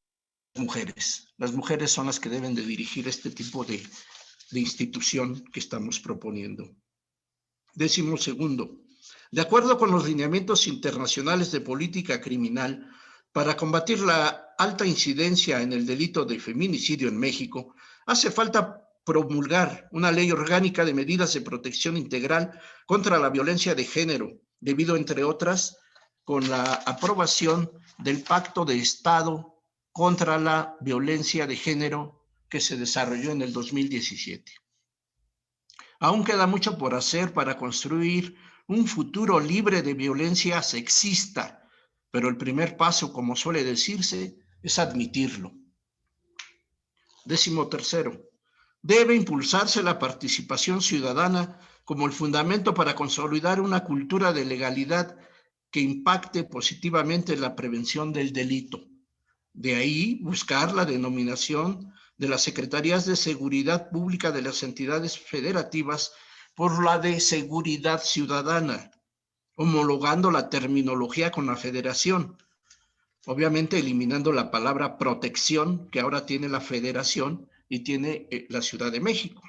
mujeres. Las mujeres son las que deben de dirigir este tipo de institución que estamos proponiendo. 12. De acuerdo con los lineamientos internacionales de política criminal, para combatir la alta incidencia en el delito de feminicidio en México, hace falta promulgar una ley orgánica de medidas de protección integral contra la violencia de género, debido, entre otras, con la aprobación del Pacto de Estado contra la Violencia de Género que se desarrolló en el 2017. Aún queda mucho por hacer para construir un futuro libre de violencia sexista, pero el primer paso, como suele decirse, es admitirlo. 13. Debe impulsarse la participación ciudadana como el fundamento para consolidar una cultura de legalidad que impacte positivamente en la prevención del delito. De ahí buscar la denominación de las Secretarías de Seguridad Pública de las entidades federativas por la de Seguridad Ciudadana, homologando la terminología con la federación, obviamente eliminando la palabra protección que ahora tiene la federación y tiene la Ciudad de México.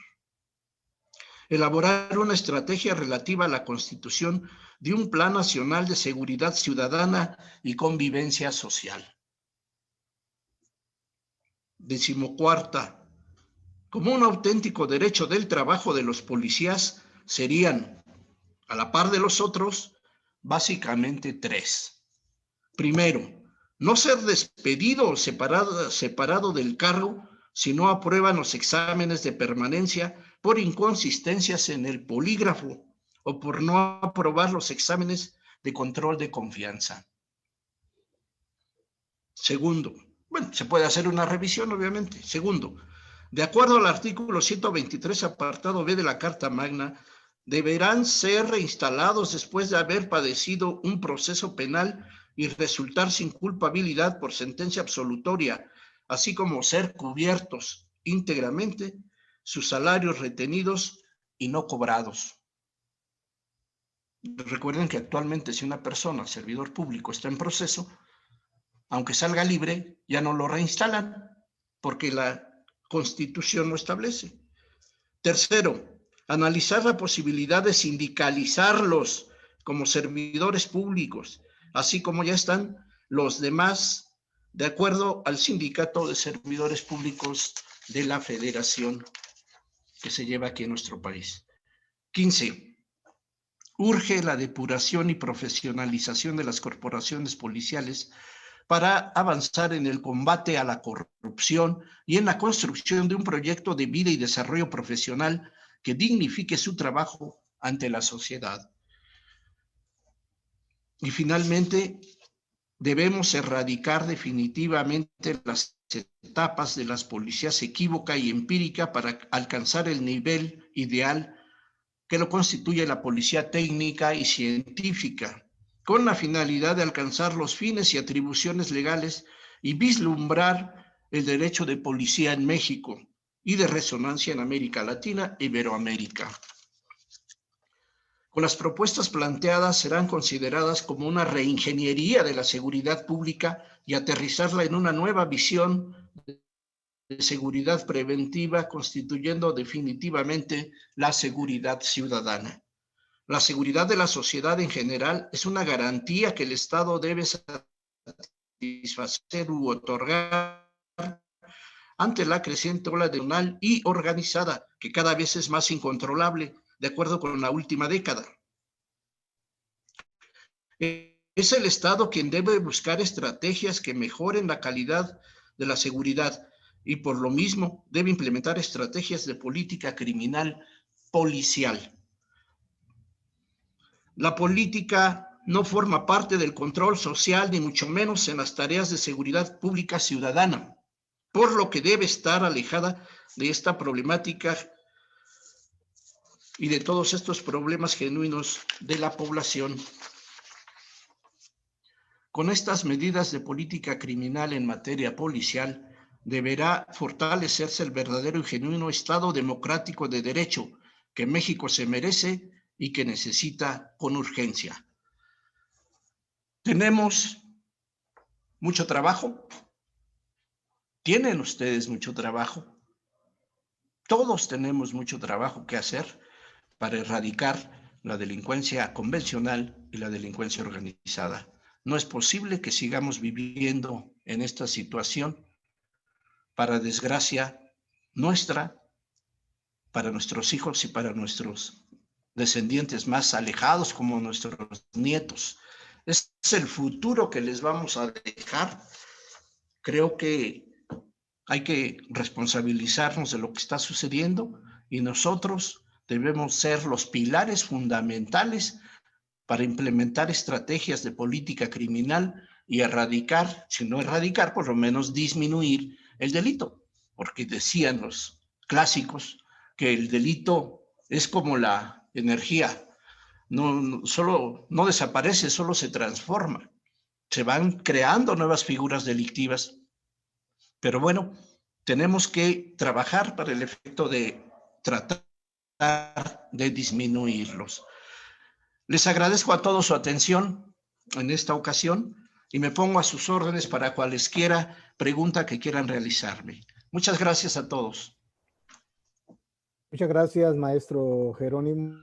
Elaborar una estrategia relativa a la constitución de un Plan Nacional de Seguridad Ciudadana y Convivencia Social. 14. Como un auténtico derecho del trabajo de los policías serían, a la par de los otros, básicamente 3. Primero, no ser despedido o separado del cargo si no aprueban los exámenes de permanencia por inconsistencias en el polígrafo o por no aprobar los exámenes de control de confianza. Segundo, se puede hacer una revisión, obviamente. Segundo, de acuerdo al artículo 123, apartado B de la Carta Magna, deberán ser reinstalados después de haber padecido un proceso penal y resultar sin culpabilidad por sentencia absolutoria, así como ser cubiertos íntegramente sus salarios retenidos y no cobrados. Recuerden que actualmente si una persona, servidor público, está en proceso, aunque salga libre, ya no lo reinstalan porque la Constitución lo establece. Tercero, analizar la posibilidad de sindicalizarlos como servidores públicos, así como ya están los demás, de acuerdo al Sindicato de Servidores Públicos de la Federación que se lleva aquí en nuestro país. 15. Urge la depuración y profesionalización de las corporaciones policiales para avanzar en el combate a la corrupción y en la construcción de un proyecto de vida y desarrollo profesional que dignifique su trabajo ante la sociedad. Y finalmente, debemos erradicar definitivamente las etapas de las policías equívoca y empírica para alcanzar el nivel ideal que lo constituye la policía técnica y científica, con la finalidad de alcanzar los fines y atribuciones legales y vislumbrar el derecho de policía en México y de resonancia en América Latina e Iberoamérica. Con las propuestas planteadas serán consideradas como una reingeniería de la seguridad pública y aterrizarla en una nueva visión de seguridad preventiva, constituyendo definitivamente la seguridad ciudadana. La seguridad de la sociedad en general es una garantía que el Estado debe satisfacer u otorgar ante la creciente ola nacional y organizada, que cada vez es más incontrolable, de acuerdo con la última década. Es el Estado quien debe buscar estrategias que mejoren la calidad de la seguridad y por lo mismo debe implementar estrategias de política criminal policial. La política no forma parte del control social, ni mucho menos en las tareas de seguridad pública ciudadana, por lo que debe estar alejada de esta problemática y de todos estos problemas genuinos de la población. Con estas medidas de política criminal en materia policial, deberá fortalecerse el verdadero y genuino Estado democrático de derecho que México se merece y que necesita con urgencia. Tenemos mucho trabajo. Tienen ustedes mucho trabajo. Todos tenemos mucho trabajo que hacer para erradicar la delincuencia convencional y la delincuencia organizada. No es posible que sigamos viviendo en esta situación para desgracia nuestra, para nuestros hijos y para nuestros descendientes más alejados, como nuestros nietos. Es el futuro que les vamos a dejar. Creo que hay que responsabilizarnos de lo que está sucediendo y nosotros debemos ser los pilares fundamentales para implementar estrategias de política criminal y erradicar, si no erradicar, por lo menos disminuir el delito, porque decían los clásicos que el delito es como la energía, no desaparece, solo se transforma. Se van creando nuevas figuras delictivas, pero bueno, tenemos que trabajar para el efecto de tratar de disminuirlos. Les agradezco a todos su atención en esta ocasión y me pongo a sus órdenes para cualesquiera pregunta que quieran realizarme. Muchas gracias a todos. Muchas gracias, maestro Jerónimo.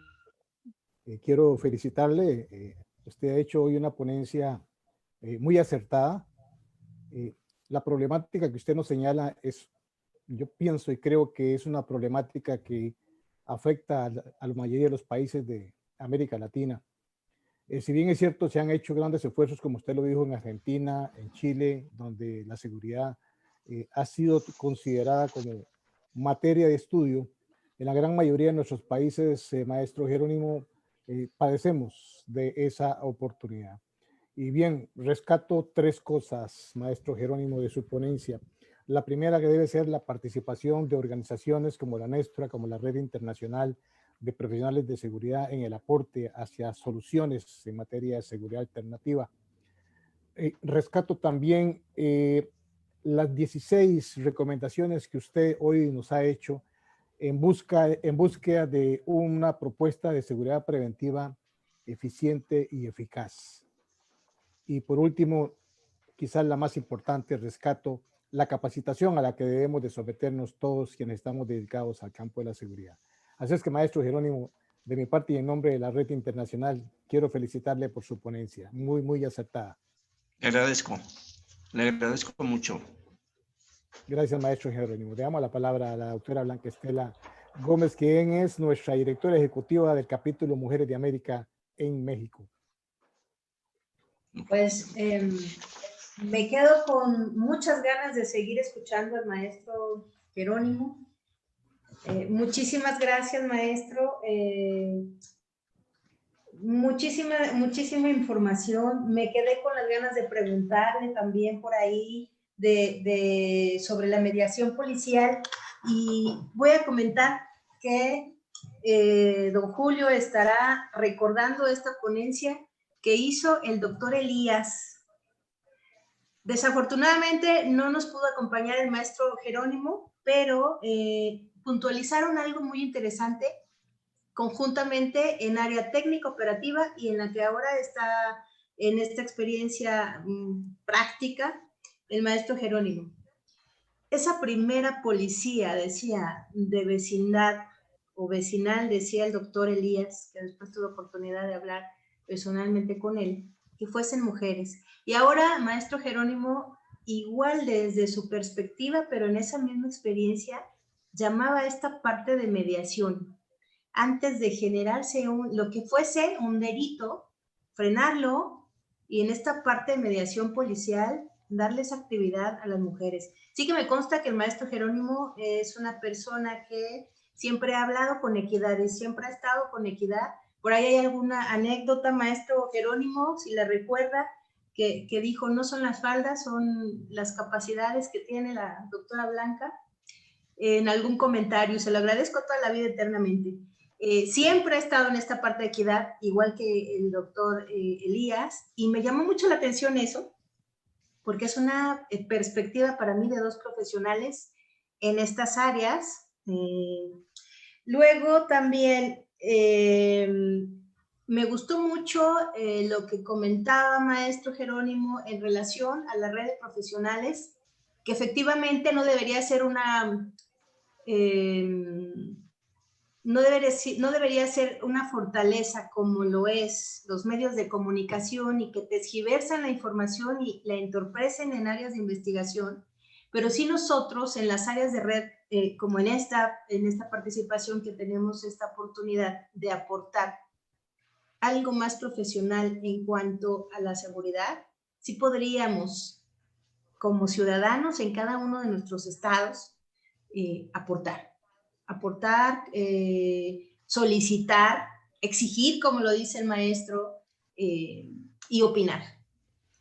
Quiero felicitarle. Usted ha hecho hoy una ponencia muy acertada. La problemática que usted nos señala es, yo pienso y creo que es una problemática que afecta a la mayoría de los países de América Latina. Si bien es cierto, se han hecho grandes esfuerzos, como usted lo dijo, en Argentina, en Chile, donde la seguridad ha sido considerada como materia de estudio, en la gran mayoría de nuestros países, maestro Jerónimo, padecemos de esa oportunidad. Y bien, rescato tres cosas, maestro Jerónimo, de su ponencia. La primera, que debe ser la participación de organizaciones como la nuestra, como la Red Internacional de Profesionales de Seguridad en el aporte hacia soluciones en materia de seguridad alternativa. Rescato también las 16 recomendaciones que usted hoy nos ha hecho en búsqueda de una propuesta de seguridad preventiva eficiente y eficaz. Y por último, quizás la más importante, rescato la capacitación a la que debemos de someternos todos quienes estamos dedicados al campo de la seguridad. Así es que, maestro Jerónimo, de mi parte y en nombre de la Red Internacional, quiero felicitarle por su ponencia, muy, muy acertada. Le agradezco mucho. Gracias, maestro Jerónimo. Le damos la palabra a la doctora Blanca Estela Gómez, quien es nuestra directora ejecutiva del capítulo Mujeres de América en México. Pues me quedo con muchas ganas de seguir escuchando al maestro Jerónimo. Muchísimas gracias, maestro. Muchísima información. Me quedé con las ganas de preguntarle también por ahí sobre la mediación policial, y voy a comentar que don Julio estará recordando esta ponencia que hizo el doctor Elías. Desafortunadamente no nos pudo acompañar el maestro Jerónimo, pero puntualizaron algo muy interesante conjuntamente en área técnica operativa y en la que ahora está en esta experiencia práctica el maestro Jerónimo. Esa primera policía, decía, de vecindad o vecinal, decía el doctor Elías, que después tuve oportunidad de hablar personalmente con él, que fuesen mujeres. Y ahora, maestro Jerónimo, igual desde su perspectiva, pero en esa misma experiencia, llamaba a esta parte de mediación. Antes de generarse lo que fuese un delito, frenarlo, y en esta parte de mediación policial, darles actividad a las mujeres. Sí que me consta que el maestro Jerónimo es una persona que siempre ha hablado con equidad y siempre ha estado con equidad. Por ahí hay alguna anécdota, maestro Jerónimo, si la recuerda, que dijo, no son las faldas, son las capacidades que tiene la doctora Blanca, en algún comentario. Se lo agradezco toda la vida eternamente. Siempre he estado en esta parte de equidad, igual que el doctor Elías, y me llamó mucho la atención eso, porque es una perspectiva para mí de dos profesionales en estas áreas. Luego también me gustó mucho lo que comentaba maestro Jerónimo en relación a la red de profesionales, que efectivamente no debería ser una... no debería ser una fortaleza como lo es los medios de comunicación y que tergiversan la información y la entorpecen en áreas de investigación, pero sí nosotros en las áreas de red, como en esta participación que tenemos esta oportunidad de aportar algo más profesional en cuanto a la seguridad, sí podríamos, como ciudadanos en cada uno de nuestros estados, aportar, solicitar, exigir, como lo dice el maestro, y opinar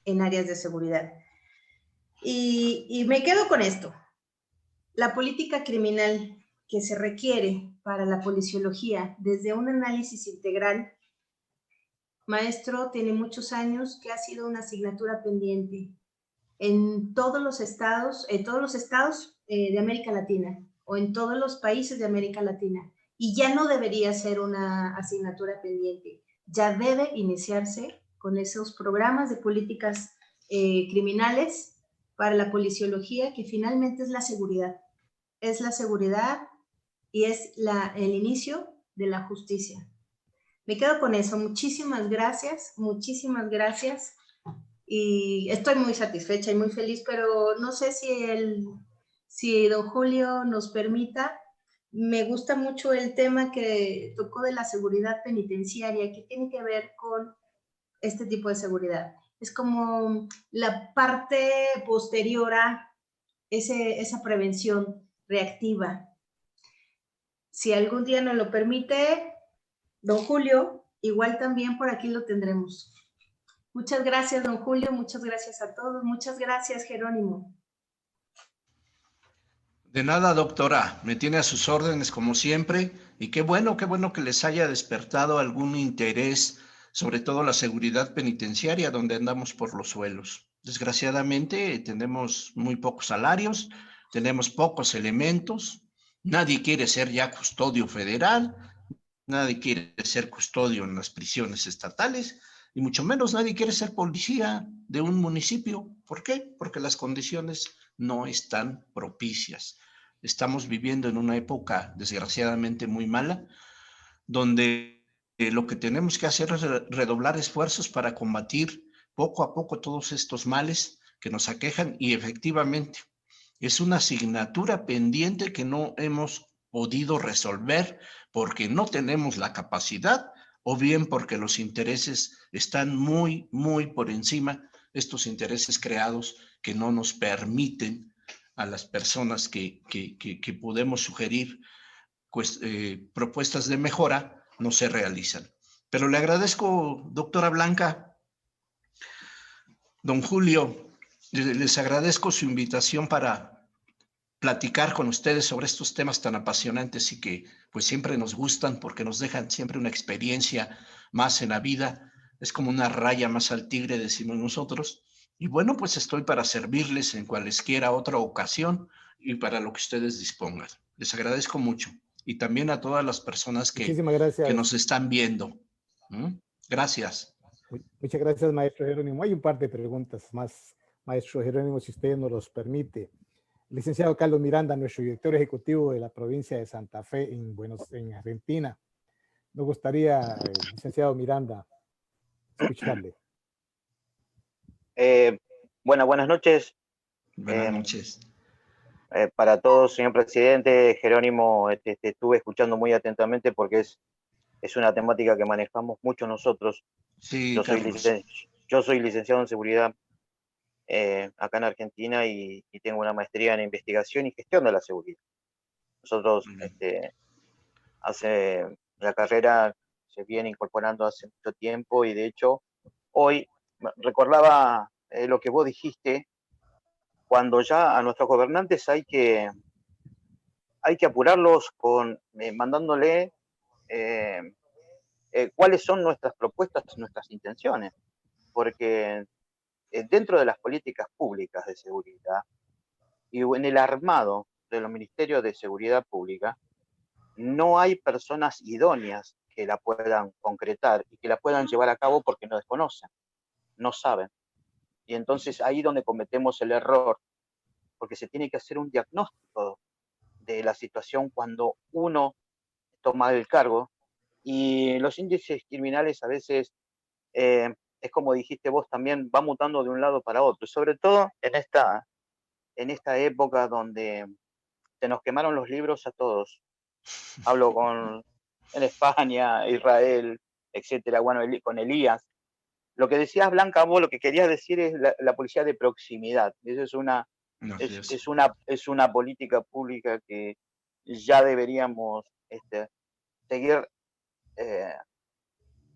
en áreas de seguridad. Y me quedo con esto. La política criminal que se requiere para la policiología desde un análisis integral, maestro, tiene muchos años que ha sido una asignatura pendiente en todos los estados de América Latina o en todos los países de América Latina, y ya no debería ser una asignatura pendiente, ya debe iniciarse con esos programas de políticas criminales para la policiología, que finalmente es la seguridad y es el inicio de la justicia. Me quedo con eso. Muchísimas gracias, y estoy muy satisfecha y muy feliz, pero no sé si don Julio nos permita. Me gusta mucho el tema que tocó de la seguridad penitenciaria, que tiene que ver con este tipo de seguridad. Es como la parte posterior a esa prevención reactiva. Si algún día nos lo permite, don Julio, igual también por aquí lo tendremos. Muchas gracias, don Julio, muchas gracias a todos, muchas gracias, Jerónimo. De nada, doctora, me tiene a sus órdenes como siempre, y qué bueno que les haya despertado algún interés, sobre todo la seguridad penitenciaria, donde andamos por los suelos. Desgraciadamente tenemos muy pocos salarios, tenemos pocos elementos, nadie quiere ser ya custodio federal, nadie quiere ser custodio en las prisiones estatales, y mucho menos nadie quiere ser policía de un municipio. ¿Por qué? Porque las condiciones no están propicias. Estamos viviendo en una época desgraciadamente muy mala, donde lo que tenemos que hacer es redoblar esfuerzos para combatir poco a poco todos estos males que nos aquejan, y efectivamente es una asignatura pendiente que no hemos podido resolver porque no tenemos la capacidad, o bien porque los intereses están muy, muy por encima, estos intereses creados que no nos permiten a las personas que podemos sugerir pues, propuestas de mejora, no se realizan. Pero le agradezco, doctora Blanca, don Julio, les agradezco su invitación para platicar con ustedes sobre estos temas tan apasionantes y que pues siempre nos gustan porque nos dejan siempre una experiencia más en la vida. Es como una raya más al tigre, decimos nosotros. Y bueno, pues estoy para servirles en cualesquiera otra ocasión y para lo que ustedes dispongan. Les agradezco mucho. Y también a todas las personas que nos están viendo. Gracias. Muchas gracias, maestro Jerónimo. Hay un par de preguntas más, maestro Jerónimo, si usted nos los permite. Licenciado Carlos Miranda, nuestro director ejecutivo de la provincia de Santa Fe en Argentina. Nos gustaría, licenciado Miranda, escucharle. Buenas noches. Buenas noches. Para todos, señor presidente, Jerónimo, estuve escuchando muy atentamente porque es una temática que manejamos mucho nosotros. Sí, yo soy licenciado en seguridad acá en Argentina y tengo una maestría en investigación y gestión de la seguridad. Nosotros la carrera se viene incorporando hace mucho tiempo, y de hecho hoy recordaba lo que vos dijiste, cuando ya a nuestros gobernantes hay que apurarlos con mandándole cuáles son nuestras propuestas, nuestras intenciones, porque dentro de las políticas públicas de seguridad y en el armado de los ministerios de seguridad pública, no hay personas idóneas que la puedan concretar y que la puedan llevar a cabo porque no desconocen, no saben. Y entonces ahí donde cometemos el error, porque se tiene que hacer un diagnóstico de la situación cuando uno toma el cargo, y los índices criminales a veces, es como dijiste vos también, va mutando de un lado para otro, sobre todo en esta época donde se nos quemaron los libros a todos. Hablo en España, Israel, etcétera, bueno, con Elías. Lo que decías, Blanca, vos lo que querías decir es la policía de proximidad. Eso Así es. es una política pública que ya deberíamos seguir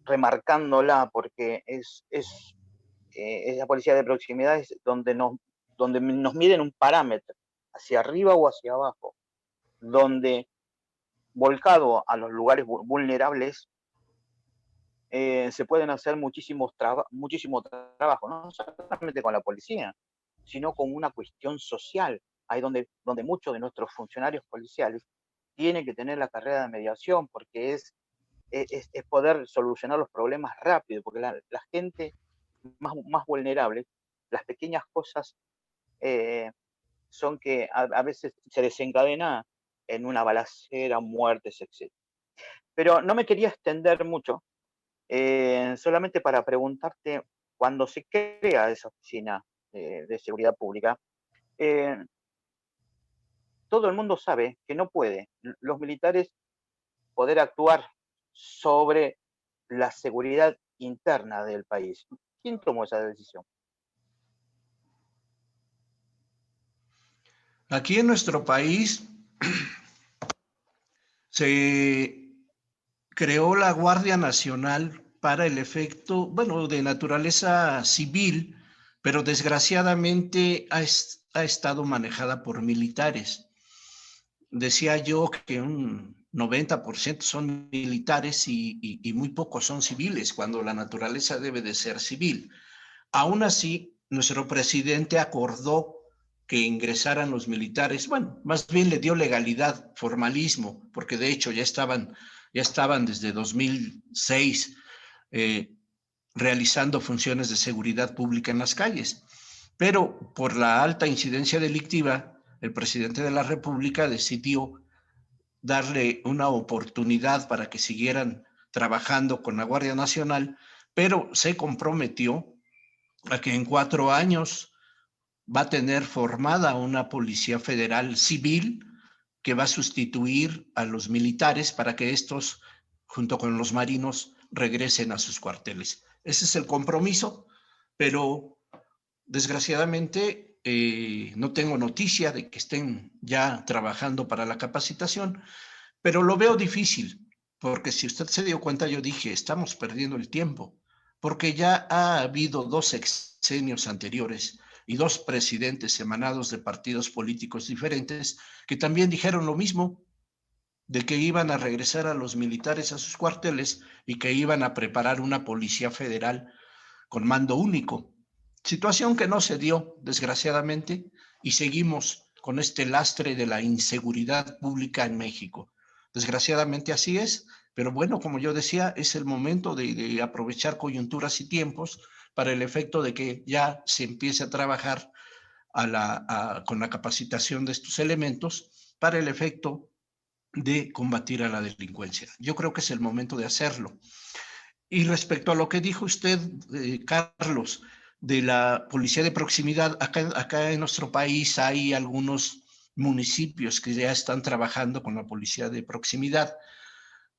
remarcándola, porque esa policía de proximidad es donde nos miden un parámetro, hacia arriba o hacia abajo, donde volcado a los lugares vulnerables, se pueden hacer muchísimo trabajo, no solamente con la policía, sino con una cuestión social. Ahí donde muchos de nuestros funcionarios policiales tienen que tener la carrera de mediación, porque es poder solucionar los problemas rápido, porque la gente más vulnerable, las pequeñas cosas son que a veces se desencadena en una balacera, muertes, etc. Pero no me quería extender mucho, solamente para preguntarte, cuando se crea esa oficina de seguridad pública, eh, todo el mundo sabe que no puede los militares poder actuar sobre la seguridad interna del país. ¿Quién tomó esa decisión? Aquí en nuestro país se creó la Guardia Nacional para el efecto, bueno, de naturaleza civil, pero desgraciadamente ha estado manejada por militares. Decía yo que un 90% son militares y muy pocos son civiles, cuando la naturaleza debe de ser civil. Aún así, nuestro presidente acordó que ingresaran los militares, bueno, más bien le dio legalidad, formalismo, porque de hecho ya estaban desde 2006 realizando funciones de seguridad pública en las calles. Pero por la alta incidencia delictiva, el presidente de la República decidió darle una oportunidad para que siguieran trabajando con la Guardia Nacional, pero se comprometió a que en 4 años va a tener formada una policía federal civil que va a sustituir a los militares para que estos, junto con los marinos, regresen a sus cuarteles. Ese es el compromiso, pero desgraciadamente no tengo noticia de que estén ya trabajando para la capacitación, pero lo veo difícil, porque si usted se dio cuenta, yo dije, estamos perdiendo el tiempo, porque ya ha habido 2 sexenios anteriores y 2 presidentes emanados de partidos políticos diferentes que también dijeron lo mismo, de que iban a regresar a los militares a sus cuarteles y que iban a preparar una policía federal con mando único. Situación que no se dio, desgraciadamente, y seguimos con este lastre de la inseguridad pública en México. Desgraciadamente así es, pero bueno, como yo decía, es el momento de aprovechar coyunturas y tiempos para el efecto de que ya se empiece a trabajar con la capacitación de estos elementos para el efecto de combatir a la delincuencia. Yo creo que es el momento de hacerlo. Y respecto a lo que dijo usted, Carlos, de la policía de proximidad, acá en nuestro país hay algunos municipios que ya están trabajando con la policía de proximidad.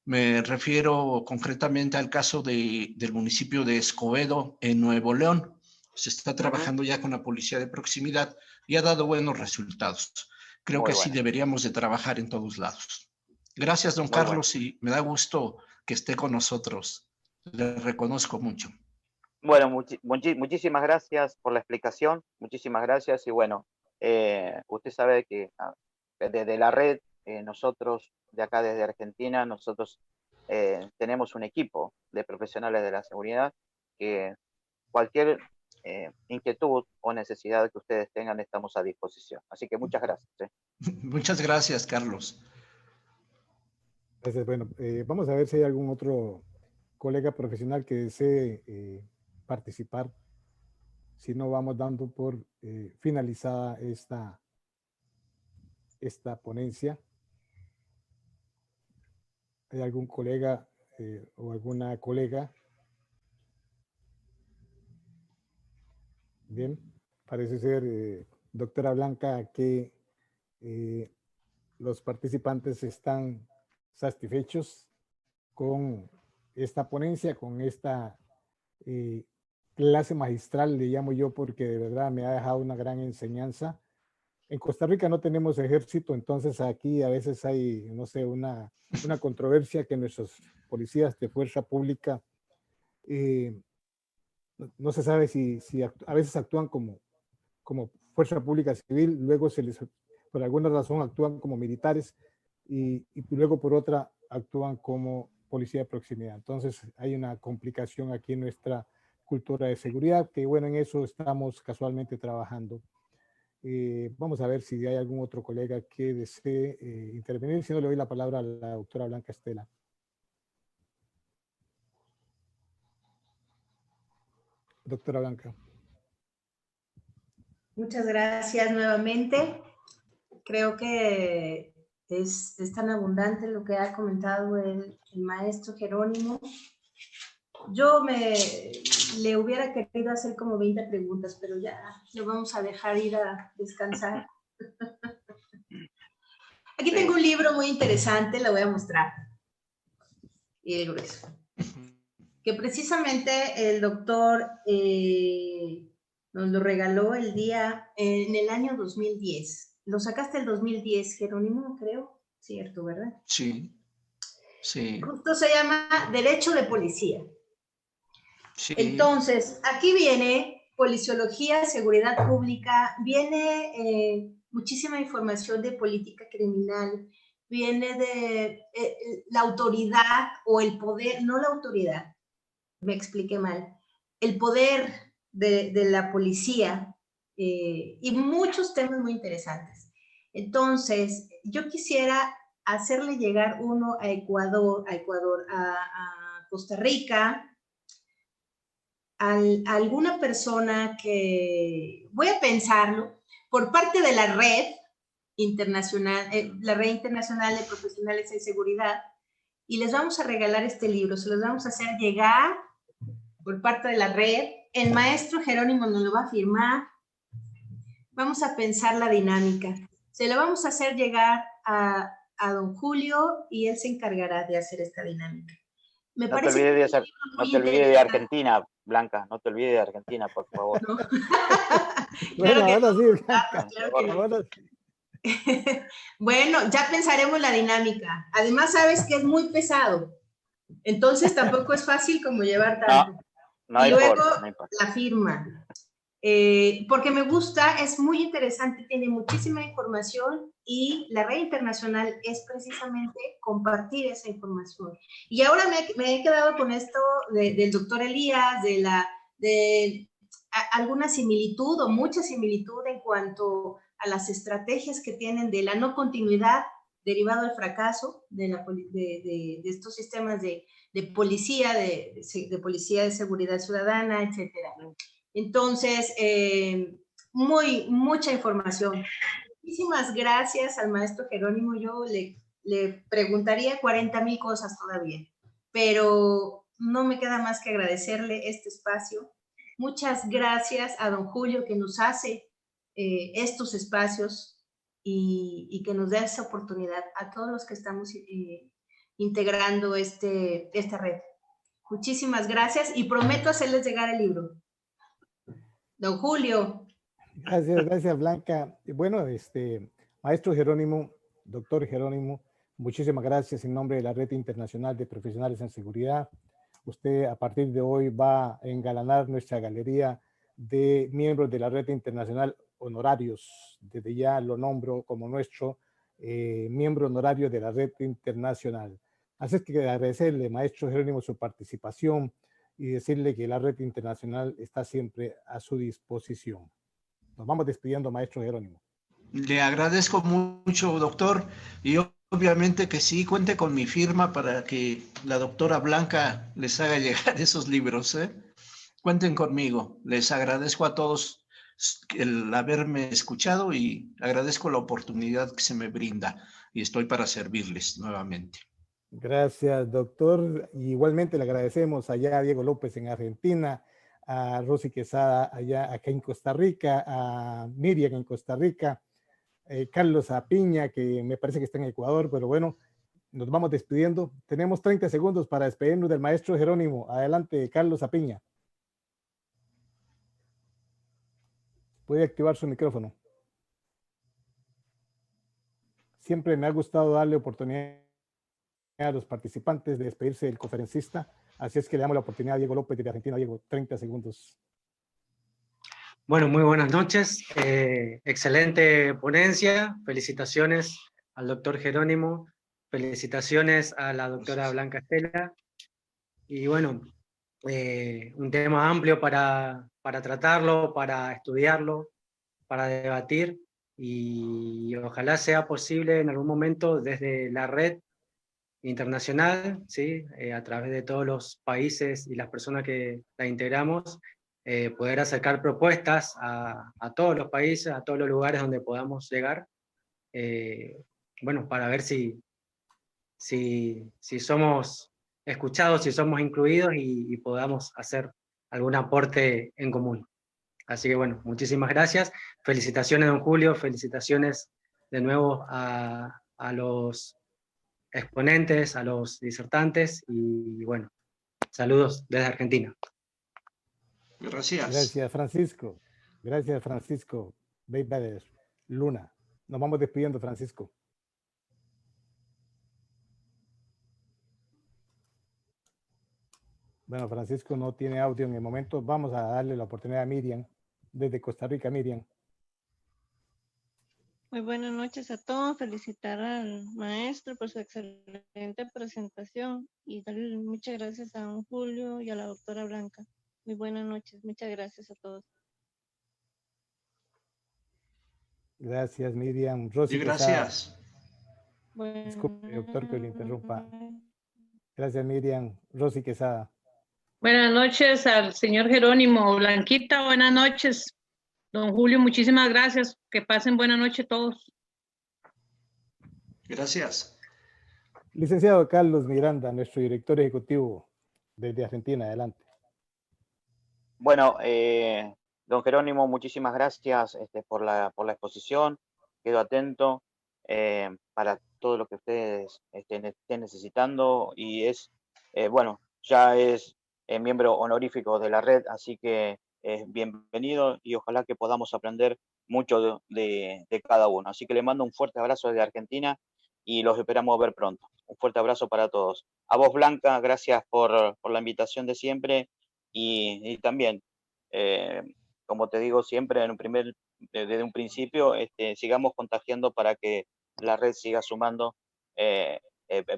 Me refiero concretamente al caso del municipio de Escobedo, en Nuevo León. Se está trabajando ya con la policía de proximidad y ha dado buenos resultados. Creo que así deberíamos de trabajar en todos lados. Gracias, don Carlos, y me da gusto que esté con nosotros. Le reconozco mucho. Bueno, muchísimas gracias por la explicación, muchísimas gracias. Y bueno, usted sabe que desde la red, nosotros de acá desde Argentina, nosotros tenemos un equipo de profesionales de la seguridad que cualquier inquietud o necesidad que ustedes tengan, estamos a disposición. Así que muchas gracias. Muchas gracias, Carlos. Gracias. Bueno, vamos a ver si hay algún otro colega profesional que desee participar. Si no, vamos dando por finalizada esta ponencia. ¿Hay algún colega o alguna colega? Bien, parece ser, doctora Blanca, que los participantes están satisfechos con esta ponencia, con esta clase magistral, le llamo yo, porque de verdad me ha dejado una gran enseñanza. En Costa Rica no tenemos ejército, entonces aquí a veces hay, no sé, una controversia que nuestros policías de fuerza pública no se sabe si a veces actúan como fuerza pública civil, luego por alguna razón actúan como militares y luego por otra actúan como policía de proximidad. Entonces hay una complicación aquí en nuestra cultura de seguridad, que bueno, en eso estamos casualmente trabajando. Vamos a ver si hay algún otro colega que desee intervenir. Si no, le doy la palabra a la doctora Blanca Estela. Doctora Blanca. Muchas gracias nuevamente. Creo que es tan abundante lo que ha comentado el maestro Jerónimo. Yo le hubiera querido hacer como 20 preguntas, pero ya lo vamos a dejar ir a descansar. Aquí tengo un libro muy interesante, lo voy a mostrar. Y el grueso. Que precisamente el doctor nos lo regaló en el año 2010. Lo sacaste el 2010, Jerónimo, creo. Cierto, ¿verdad? Sí, sí. Justo se llama Derecho de Policía. Sí. Entonces, aquí viene policiología, seguridad pública, viene muchísima información de política criminal, viene de la autoridad o el poder, no la autoridad, me expliqué mal, el poder de la policía y muchos temas muy interesantes. Entonces, yo quisiera hacerle llegar uno a Ecuador, a Costa Rica, a alguna persona que, voy a pensarlo, por parte de la red internacional de profesionales en seguridad, y les vamos a regalar este libro, se los vamos a hacer llegar por parte de la red, el maestro Jerónimo nos lo va a firmar, vamos a pensar la dinámica, se lo vamos a hacer llegar a don Julio y él se encargará de hacer esta dinámica. No te olvides de Argentina, Blanca, no te olvides de Argentina, por favor. ¿No? Bueno, ahora sí, Blanca. Claro que bueno, ya pensaremos la dinámica. Además, sabes que es muy pesado. Entonces, tampoco es fácil como llevar tanto. No y luego importa, no importa. la firma. Porque me gusta, es muy interesante, tiene muchísima información y la red internacional es precisamente compartir esa información. Y ahora me he quedado con esto del doctor Elías, de alguna similitud o mucha similitud en cuanto a las estrategias que tienen de la no continuidad derivado del fracaso de estos sistemas de policía, de policía de seguridad ciudadana, etcétera. Entonces, mucha información. Muchísimas gracias al maestro Jerónimo. Yo le preguntaría 40,000 cosas todavía, pero no me queda más que agradecerle este espacio. Muchas gracias a don Julio que nos hace estos espacios y que nos da esa oportunidad a todos los que estamos integrando esta red. Muchísimas gracias y prometo hacerles llegar el libro. Don Julio. Gracias, Blanca. Bueno, maestro Jerónimo, doctor Jerónimo, muchísimas gracias en nombre de la Red Internacional de Profesionales en Seguridad. Usted a partir de hoy va a engalanar nuestra galería de miembros de la Red Internacional honorarios. Desde ya lo nombro como nuestro miembro honorario de la Red Internacional. Así es que agradecerle, maestro Jerónimo, su participación y decirle que la red internacional está siempre a su disposición. Nos vamos despidiendo, maestro Jerónimo. Le agradezco mucho, doctor, y obviamente que sí, cuente con mi firma para que la doctora Blanca les haga llegar esos libros, ¿eh? Cuenten conmigo. Les agradezco a todos el haberme escuchado y agradezco la oportunidad que se me brinda y estoy para servirles nuevamente. Gracias, doctor. Igualmente le agradecemos allá a Diego López en Argentina, a Rosy Quesada allá acá en Costa Rica, a Miriam en Costa Rica, Carlos Apiña, que me parece que está en Ecuador, pero bueno, nos vamos despidiendo. Tenemos 30 segundos para despedirnos del maestro Jerónimo. Adelante, Carlos Apiña. Puede activar su micrófono. Siempre me ha gustado darle oportunidad a los participantes de despedirse del conferencista. Así es que le damos la oportunidad a Diego López de Argentina. Diego, 30 segundos. Bueno, muy buenas noches. Excelente ponencia. Felicitaciones al doctor Jerónimo. Felicitaciones a la doctora Blanca Estela. Y bueno, un tema amplio para tratarlo, para estudiarlo, para debatir. Y ojalá sea posible en algún momento desde la red internacional, ¿sí? A través de todos los países y las personas que la integramos, poder acercar propuestas a todos los países, a todos los lugares donde podamos llegar, bueno, para ver si somos escuchados, si somos incluidos y podamos hacer algún aporte en común. Así que bueno, muchísimas gracias. Felicitaciones, don Julio, felicitaciones de nuevo a los exponentes, a los disertantes, y bueno, saludos desde Argentina. Gracias. Gracias, Francisco. Gracias, Francisco. Beibader, Luna. Nos vamos despidiendo, Francisco. Bueno, Francisco no tiene audio en el momento. Vamos a darle la oportunidad a Miriam, desde Costa Rica. Miriam. Muy buenas noches a todos. Felicitar al maestro por su excelente presentación y darle muchas gracias a don Julio y a la doctora Blanca. Muy buenas noches. Muchas gracias a todos. Gracias, Miriam. Rosy, y gracias. Quesada. Disculpe, doctor, que le interrumpa. Gracias, Miriam. Rosy Quesada. Buenas noches al señor Jerónimo. Blanquita, buenas noches. Don Julio, muchísimas gracias. Que pasen buena noche todos. Gracias. Licenciado Carlos Miranda, nuestro director ejecutivo desde Argentina. Adelante. Bueno, don Jerónimo, muchísimas gracias por la exposición. Quedo atento para todo lo que ustedes estén necesitando, y bueno, ya es miembro honorífico de la red, así que bienvenido y ojalá que podamos aprender mucho de cada uno. Así que le mando un fuerte abrazo desde Argentina y los esperamos ver pronto. Un fuerte abrazo para todos. A vos, Blanca, gracias por la invitación de siempre, y también, como te digo siempre, desde un principio, sigamos contagiando para que la red siga sumando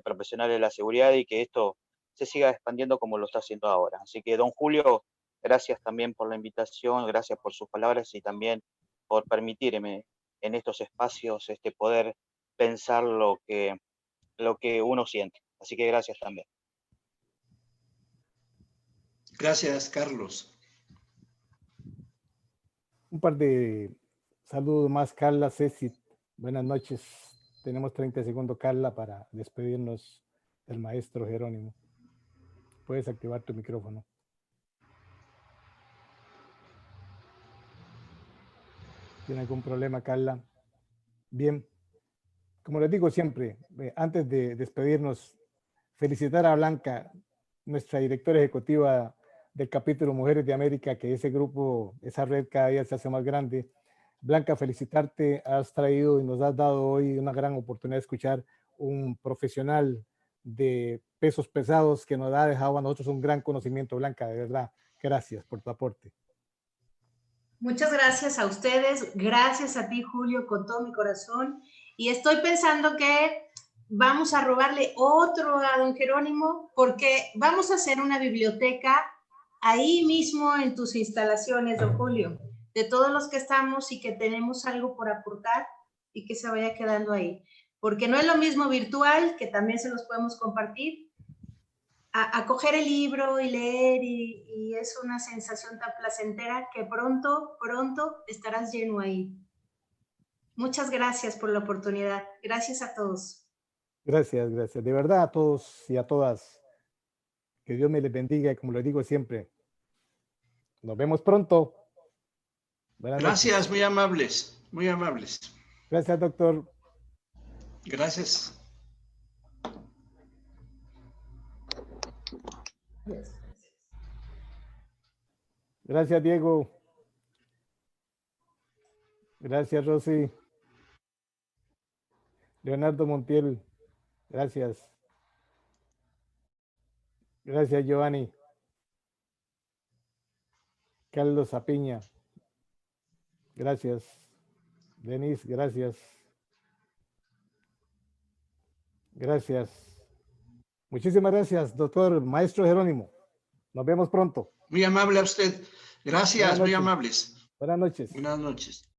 profesionales de la seguridad y que esto se siga expandiendo como lo está haciendo ahora. Así que, don Julio, gracias también por la invitación, gracias por sus palabras y también por permitirme en estos espacios poder pensar lo que uno siente. Así que gracias también. Gracias, Carlos. Un par de saludos más. Carla Ceci, buenas noches. Tenemos 30 segundos, Carla, para despedirnos del maestro Jerónimo. Puedes activar tu micrófono. ¿Tiene algún problema, Carla? Bien. Como les digo siempre, antes de despedirnos, felicitar a Blanca, nuestra directora ejecutiva del capítulo Mujeres de América, que ese grupo, esa red cada día se hace más grande. Blanca, felicitarte. Has traído y nos has dado hoy una gran oportunidad de escuchar un profesional de pesos pesados que nos ha dejado a nosotros un gran conocimiento. Blanca, de verdad, gracias por tu aporte. Muchas gracias a ustedes, gracias a ti, Julio, con todo mi corazón. Y estoy pensando que vamos a robarle otro a don Jerónimo, porque vamos a hacer una biblioteca ahí mismo en tus instalaciones, don Julio, de todos los que estamos y que tenemos algo por aportar y que se vaya quedando ahí. Porque no es lo mismo virtual, que también se los podemos compartir, a coger el libro y leer, y es una sensación tan placentera que pronto estarás lleno ahí. Muchas gracias por la oportunidad. Gracias a todos. Gracias, gracias. De verdad a todos y a todas. Que Dios me les bendiga y como les digo siempre, nos vemos pronto. Buenas Gracias, noches. muy amables, muy amables. Gracias, doctor. Gracias. Gracias, Diego. Gracias, Rosy. Leonardo Montiel. Gracias. Gracias, Giovanni. Carlos Apiña. Gracias. Denise, gracias. Gracias. Muchísimas gracias, doctor Maestro Jerónimo. Nos vemos pronto. Muy amable a usted. Gracias, muy amables. Buenas noches. Buenas noches.